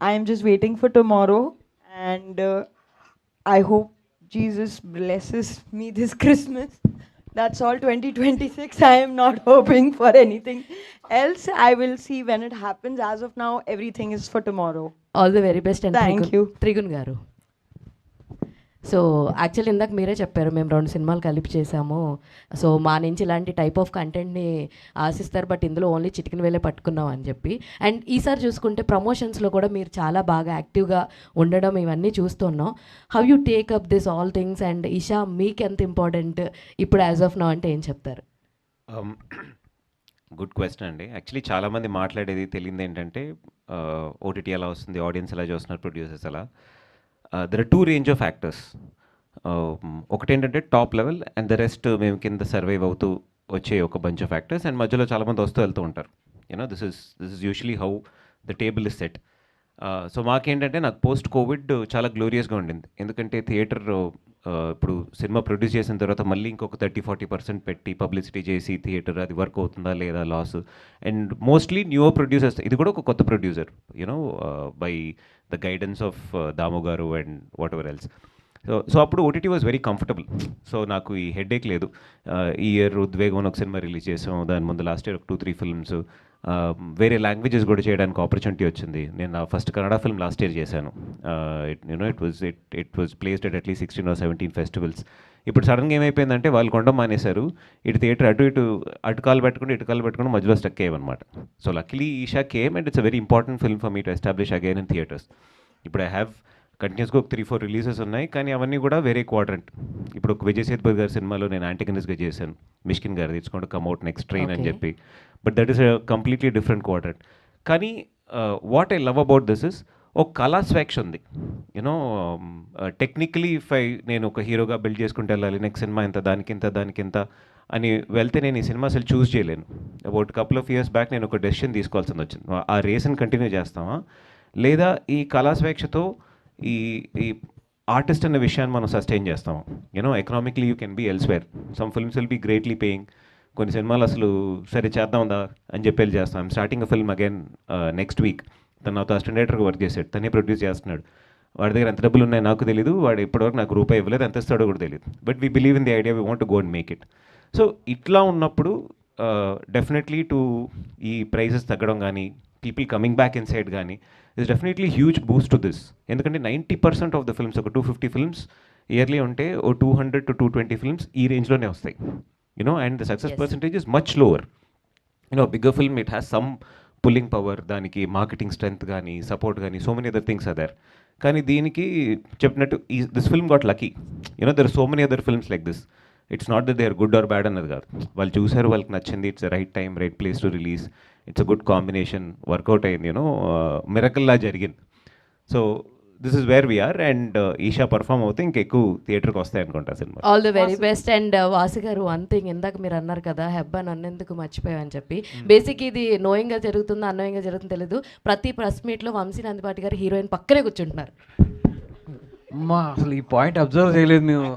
I am just waiting for tomorrow, and I hope Jesus blesses me this Christmas. That's all. 2026. I am not hoping for anything else. I will see when it happens. As of now, everything is for tomorrow. All the very best and Thank you. Trigun garu. So actually ఇందాక మీరే చెప్పారు మేము 2 సినిమాలు కలిపి చేసాము, so మా నుంచి ఇలాంటి టైప్ ఆఫ్ కంటెంట్ని ఆశిస్తారు, బట్ ఇందులో ఓన్లీ చిటికిన వేలే పట్టుకున్నాం అని చెప్పి. అండ్ ఈసారి చూసుకుంటే ప్రమోషన్స్లో కూడా మీరు చాలా బాగా యాక్టివ్గా ఉండడం ఇవన్నీ చూస్తున్నాం. How you take up this all things and Isha మీకు ఎంత ఇంపార్టెంట్ ఇప్పుడు యాజ్ ఆఫ్ నౌ అంటే ఏం చెప్తారు? గుడ్ క్వశ్చన్ అండి. యాక్చువల్లీ చాలామంది మాట్లాడేది తెలియదు ఏంటంటే ఓటీటీ ఎలా వస్తుంది, ఆడియన్స్ ఎలా చూస్తున్నారు, ప్రొడ్యూసర్స్ ఎలా. There are 2 range of actors. ఒకటేంటంటే top level and the rest మేము కింద సర్వైవ్ అవుతూ వచ్చే ఒక బంచ్ ఆఫ్ యాక్టర్స్, అండ్ మధ్యలో చాలామంది వస్తూ వెళ్తూ ఉంటారు. This is usually how the table is set. So మాకేంటంటే నాకు పోస్ట్ కోవిడ్ చాలా గ్లోరియస్గా ఉండింది. ఎందుకంటే థియేటర్ ఇప్పుడు సినిమా ప్రొడ్యూస్ చేసిన తర్వాత మళ్ళీ ఇంకొక 30-40% పెట్టి పబ్లిసిటీ చేసి థియేటర్ అది వర్క్ అవుతుందా లేదా loss. And mostly new producers, ఇది కూడా ఒక కొత్త producer you know by the guidance of Damu garu and whatever else. So అప్పుడు OTT was very comfortable. So నాకు ఈ హెడేక్ లేదు. ఈ ఇయర్ ఉద్వేగం ఒక సినిమా రిలీజ్ చేసాం, దాని ముందు లాస్ట్ ఇయర్ ఒక 2-3 ఫిల్మ్స్, వేరే లాంగ్వేజెస్ కూడా చేయడానికి ఆపర్చునిటీ వచ్చింది. నేను నా first Kannada film last year చేశాను. It was placed at least 16 or 17 festivals. ఇప్పుడు సడన్గా ఏమైపోయిందంటే వాళ్ళు కొండం మానేశారు. ఇటు థియేటర్ అటు కాలు పెట్టుకుని మధ్యలో స్టక్ అయ్యామన్నమాట. So luckily Eesha came and it's a very important film for me to establish again in theatres. ఇప్పుడు ఐ హ్యావ్ కంటిన్యూస్గా ఒక 3-4 రిలీజెస్ ఉన్నాయి, కానీ అవన్నీ కూడా వేరే క్వాడ్రంట్. ఇప్పుడు ఒక విజయ్ సేతుపతి గారి సినిమాలో నేను యాంటగనిస్ట్గా చేశాను, మిష్కిన్ గారు ఇట్స్ కమ్అవుట్ నెక్స్ట్ ట్రైన్ అని చెప్పి. But that is a completely different quadrant. కానీ what I love about this is ఒక కళా స్వేచ్ఛ ఉంది. యూనో టెక్నికలీ నేను ఒక హీరోగా బిల్డ్ చేసుకుంటూ వెళ్ళాలి, నెక్స్ట్ సినిమా ఇంత దానికింత అని వెళ్తే నేను ఈ సినిమా అసలు చూస్ చేయలేను. About couple of years back నేను ఒక డెసిషన్ తీసుకోవాల్సింది వచ్చింది. ఆ రేస్ని కంటిన్యూ చేస్తామా లేదా ఈ కళా స్వేచ్ఛతో ఈ ఆర్టిస్ట్ అనే విషయాన్ని మనం సస్టైన్ చేస్తాం. You know economically you can be elsewhere. Some films will be greatly paying, కొన్ని సినిమాలు అసలు సరే చేద్దాందా అని చెప్పి వెళ్ళి చేస్తాం. Starting a film again next week. తను నాతో అసిస్టెంట్ డైరెక్టర్గా వర్క్ చేశాడు, తనే ప్రొడ్యూస్ చేస్తున్నాడు. వాడి దగ్గర ఎంత డబ్బులు ఉన్నాయో నాకు తెలియదు, వాడు ఇప్పటివరకు నాకు రూపాయి ఇవ్వలేదు, ఎంత ఇస్తాడో కూడా తెలియదు. But we believe in the idea, we want to go and make it. So ఇట్లా ఉన్నప్పుడు డెఫినెట్లీ ఈ ప్రైజెస్ తగ్గడం కానీ people coming back inside కానీ is definitely huge boost to this. ఎందుకంటే 90% ఆఫ్ ద ఫిల్మ్స్, ఒక 250 ఫిల్మ్స్ ఇయర్లీ ఉంటే ఓ 200 to 220 films ఈ రేంజ్లోనే వస్తాయి. You know and the success percentage is much lower. You know bigger film it has some pulling power, దానికి marketing strength కానీ support కానీ so many other things are there. కానీ దీనికి చెప్పినట్టు this film got lucky. You know there are so many other films like this. It's not that they are good or bad అన్నది కాదు, వాళ్ళు చూసారు, వాళ్ళకి నచ్చింది, it's right time right place to release, it's a good combination, work out అయింది, you know మిరకల్లా జరిగింది. So this is where we are. And Eesha perform అవుతే ఇంకెక్కువ థియేటర్కి వస్తాయి అనుకుంటా cinema. All the very best. And Vasu గారు, వన్ థింగ్ ఇందాక మీరు అన్నారు కదా హెబ్బా నన్నెందుకు మర్చిపోయావని చెప్పి. బేసిక్ ఇది నోయింగ్గా జరుగుతుందో అన్నోయింగ్గా జరుగుతుందో తెలీదు, ప్రతి ప్రెస్ మీట్లో వంశీ నందిపాటి గారు హీరోయిన్ పక్కనే కూర్చుంటున్నారు. అమ్మా అసలు ఈ పాయింట్ అబ్జర్వ్ చేయలేదు మేము.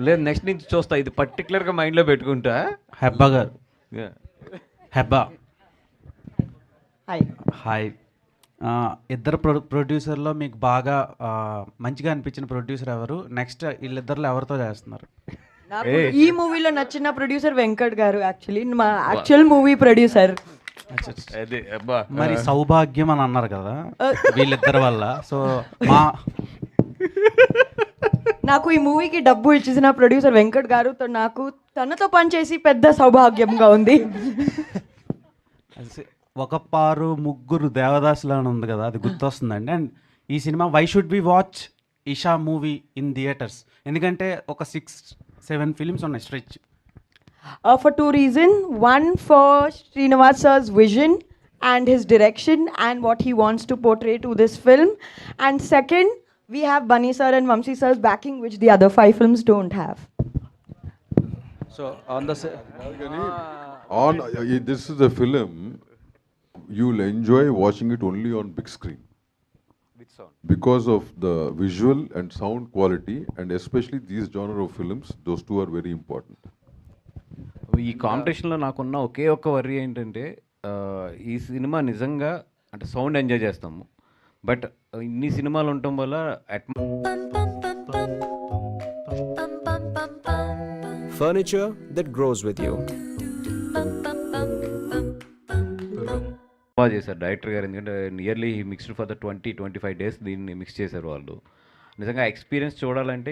లేదు, నెక్స్ట్ నుంచి చూస్తా, ఇది పర్టికులర్గా మైండ్లో పెట్టుకుంటా. హెబ్బా గారు, హెబ్బా హాయ్. ఇద్దరు ప్రొడ్యూసర్లో మీకు బాగా మంచిగా అనిపించిన ప్రొడ్యూసర్ ఎవరు? నెక్స్ట్ వీళ్ళిద్దరిలో ఎవరితో చేస్తున్నారు? నాకు ఈ మూవీలో నచ్చిన ప్రొడ్యూసర్ వెంకట్ గారు, యాక్చువల్లీ మా యాక్చువల్ మూవీ ప్రొడ్యూసర్. మరి సౌభాగ్యం అని అన్నారు కదా వీళ్ళిద్దరి వల్ల. సో నాకు ఈ మూవీకి డబ్బు ఇచ్చేసిన ప్రొడ్యూసర్ వెంకట్ గారు, నాకు తనతో పనిచేసి పెద్ద సౌభాగ్యంగా ఉంది. ఒక పారు ముగ్గురు దేవదాసులు అని ఉంది కదా, అది గుర్తొస్తుందండి. అండ్ ఈ cinema why should be watch Eesha movie in theatres? ఎందుకంటే ఒక 6-7 ఫిల్మ్స్ ఉన్నాయి stretch. For two reasons. One, for Srinivas sir's vision and his direction and what he wants to portray to this film. And second, we have Bunny sir and Vamsi sir's backing, which the other 5 films don't have. So on the this is a film you'll enjoy watching it only on big screen because of the visual and sound quality, and especially these genre of films, those two are very important. ఈ కాంపిటీషన్లో నాకున్న ఒకే ఒక్క worry ఏంటంటే ఈ cinema నిజంగా అంటే sound enjoy చేస్తాము, but ఇన్ని సినిమాలు ఉండటం వల్ల Furniture that grows with you. బాగా చేశారు డైరెక్టర్ గారు, ఎందుకంటే nearly mixed for the 20-25 days దీన్ని మిక్స్ చేశారు వాళ్ళు. నిజంగా ఎక్స్పీరియన్స్ చూడాలంటే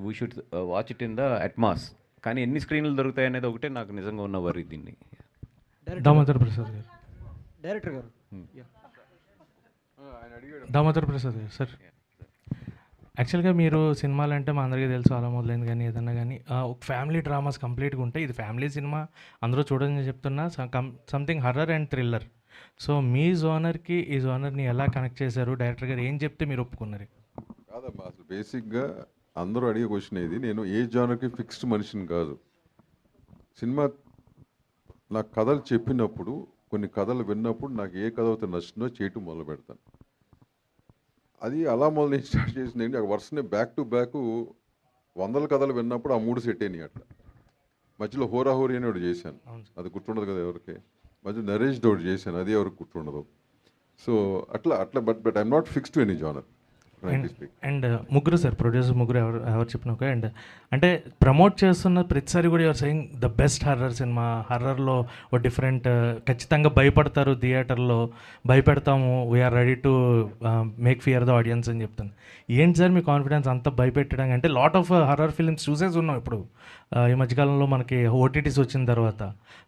we should watch it in the Atmos. కానీ ఎన్ని స్క్రీన్లు దొరుకుతాయి అనేది ఒకటే నాకు నిజంగా ఉన్న వరి. దీన్ని దామోదర్ ప్రసాద్ గారు, డైరెక్టర్ గారు, దామోదర్ ప్రసాద్ గారు సార్. యాక్చువల్గా మీరు సినిమాలు అంటే మా అందరికీ తెలుసు, అలా మొదలైంది కానీ ఏదన్నా కానీ ఒక ఫ్యామిలీ డ్రామాస్ కంప్లీట్గా ఉంటాయి. ఇది ఫ్యామిలీ సినిమా, అందరూ చూడని చెప్తున్నా, something horror and thriller. So మీ జోనర్కి ఈ జోనర్ని ఎలా కనెక్ట్ చేశారు? డైరెక్టర్ గారు ఏం చెప్తే మీరు ఒప్పుకున్నారు? కాదమ్మా, అసలు బేసిక్గా అందరూ అడిగే క్వశ్చన్ ఇది. నేను ఏ జానర్కి ఫిక్స్డ్ మనిషిని కాదు. సినిమా నాకు కథలు చెప్పినప్పుడు కొన్ని కథలు విన్నప్పుడు నాకు ఏ కథ అయితే నచ్చిందో చేయటం మొదలు పెడతాను. అది అలా మొదలు నేను స్టార్ట్ చేసింది ఏంటి, వరుసనే బ్యాక్ టు బ్యాక్ 100 కథలు విన్నప్పుడు ఆ 3 సెట్ అయినాయి అట్లా. మధ్యలో హోరాహోరీ అని ఒకటి చేశాను, అది గుర్తుండదు కదా ఎవరికి. మధ్య నరేష్ ఒకటి చేశాను, అది ఎవరికి గుర్తుండదు. సో అట్లా అట్లా but I'm not fix to any genre. And ముగ్గురు సార్, ప్రొడ్యూసర్ ముగ్గురు ఎవరు చెప్పిన ఓకే. అండ్ అంటే ప్రమోట్ చేస్తున్న ప్రతిసారి కూడా ఎవరు saying the best horror cinema, హర్రర్లో ఓ డిఫరెంట్, ఖచ్చితంగా భయపడతారు థియేటర్లో, భయపెడతాము, we're ready to make fear the audience అని చెప్తాను. ఏంటి సార్ మీ కాన్ఫిడెన్స్ అంత భయపెట్టడం? అంటే లాట్ ఆఫ్ హర్రర్ ఫిల్మ్స్ చూసేసి ఉన్నాం ఇప్పుడు ఈ మధ్యకాలంలో మనకి ఓటీటీస్ వచ్చిన తర్వాత.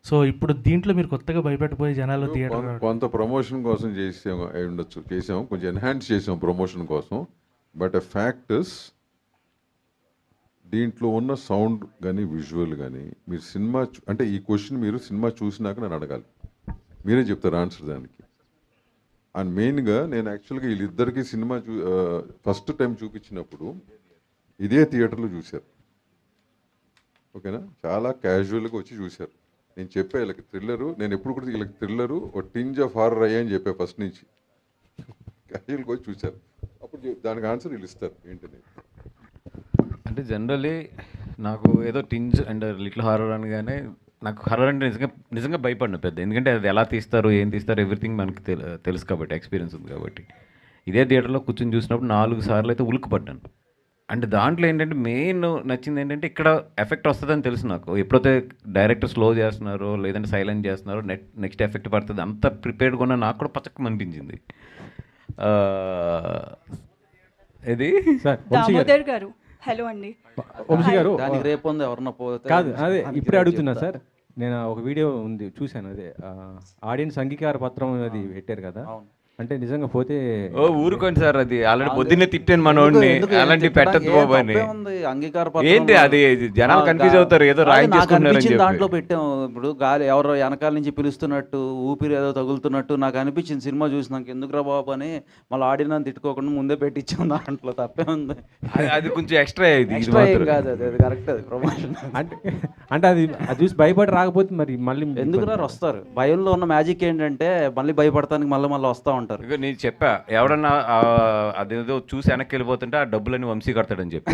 సో ఇప్పుడు దీంట్లో మీరు కొత్తగా భయపెట్టిపోయి జనాలు థియేటర్ కొంత ప్రమోషన్ కోసం చేసాము అయి ఉండొచ్చు, చేసాము కొంచెం ఎన్హాన్స్ చేసాము ప్రమోషన్ కోసం. బట్ ఎ ఫ్యాక్ట్ ఇస్ దీంట్లో ఉన్న సౌండ్ కానీ విజువల్ కానీ మీరు సినిమా అంటే ఈ క్వశ్చన్ మీరు సినిమా చూసినాక నన్ను అడగాలి, మీరే చెప్తారు ఆన్సర్ దానికి. అండ్ మెయిన్గా నేను యాక్చువల్గా వీళ్ళిద్దరికీ సినిమా ఫస్ట్ టైం చూపించినప్పుడు ఇదే థియేటర్లో చూశారు, ఓకేనా. చాలా క్యాజువల్గా వచ్చి చూశారు. నేను చెప్పా వీళ్ళకి థ్రిల్లరు, నేను ఎప్పుడు కూడా వీళ్ళకి థ్రిల్లరు ఒక టింజ్ ఆఫ్ హారర్ అయ్యా అని చెప్పా ఫస్ట్ నుంచి. క్యాజువల్గా వచ్చి చూశారు, అప్పుడు దానికి ఆన్సర్ వీళ్ళు ఇస్తారు ఏంటని. అంటే జనరల్లీ నాకు ఏదో టింజ్ అండ్ లిటిల్ హారర్ అనగానే నాకు హర్రర్ అంటే నిజంగా భయపడిన పెద్ద, ఎందుకంటే అది ఎలా తీస్తారు ఏం తీస్తారు ఎవ్రీథింగ్ మనకి తెలుసు కాబట్టి, ఎక్స్పీరియన్స్ ఉంది కాబట్టి. ఇదే థియేటర్లో కూర్చొని చూసినప్పుడు 4 సార్లు అయితే ఉలిక్కిపడ్డాను. అండ్ దాంట్లో ఏంటంటే మెయిన్ నచ్చింది ఏంటంటే ఇక్కడ ఎఫెక్ట్ వస్తుందని తెలుసు నాకు. ఎప్పుడైతే డైరెక్టర్ స్లో చేస్తున్నారో లేదంటే సైలెంట్ చేస్తున్నారో నెక్స్ట్ ఎఫెక్ట్ పడుతుంది, అంత ప్రిపేర్డ్గా ఉన్న నాకు కూడా పచ్చకం అనిపించింది. ఇది దామోదర్ గారు హలో అండి. వంశీ గారు దానికి రేపు ఉంది ఎవరన్నా పోతే కాదు, అదే ఇప్పుడే అడుగుతున్నా సార్. నేను ఒక వీడియో ఉంది చూశాను, అదే ఆడియన్స్ అంగీకార పత్రం అది పెట్టారు కదా, అంటే నిజంగా పోతే ఊరుకోండి సార్, అది ఆల్రెడీ పొద్దున్నే తిట్టాను మనోడిని, అలాంటి పెట్టద్దు బాబు అని. ఏంటి అది జనాలు కన్ఫ్యూజ్ అవుతారు, ఏదో రాయించేసుకున్నారు దాంట్లో పెట్టాం. ఇప్పుడు గాలి ఎవరో వెనకాల నుంచి పిలుస్తున్నట్టు, ఊపిరి ఏదో తగులుతున్నట్టు నాకు అనిపించింది సినిమా చూసినాక. ఎందుకురా బాబు అని మళ్ళీ ఆడిన తిట్టుకోకుండా ముందే పెట్టించాం, దాంట్లో తప్పే ఉంది. అది కొంచెం ఎక్స్ట్రా ఎక్స్ట్రా ఏం కాదు, అది కరెక్ట్, అది ప్రమోషన్. అంటే అది చూసి భయపడి రాకపోతే మరి మళ్ళీ ఎందుకురా వస్తారు. భయంలో ఉన్న మ్యాజిక్ ఏంటంటే మళ్ళీ భయపడటానికి మళ్ళీ వస్తూ ఉంటారు. నేను చెప్పా ఎవడన్నా అదేదో చూసి వెనక్కి వెళ్ళిపోతుంటే ఆ డబ్బులని వంశీ కడతాడని చెప్పి.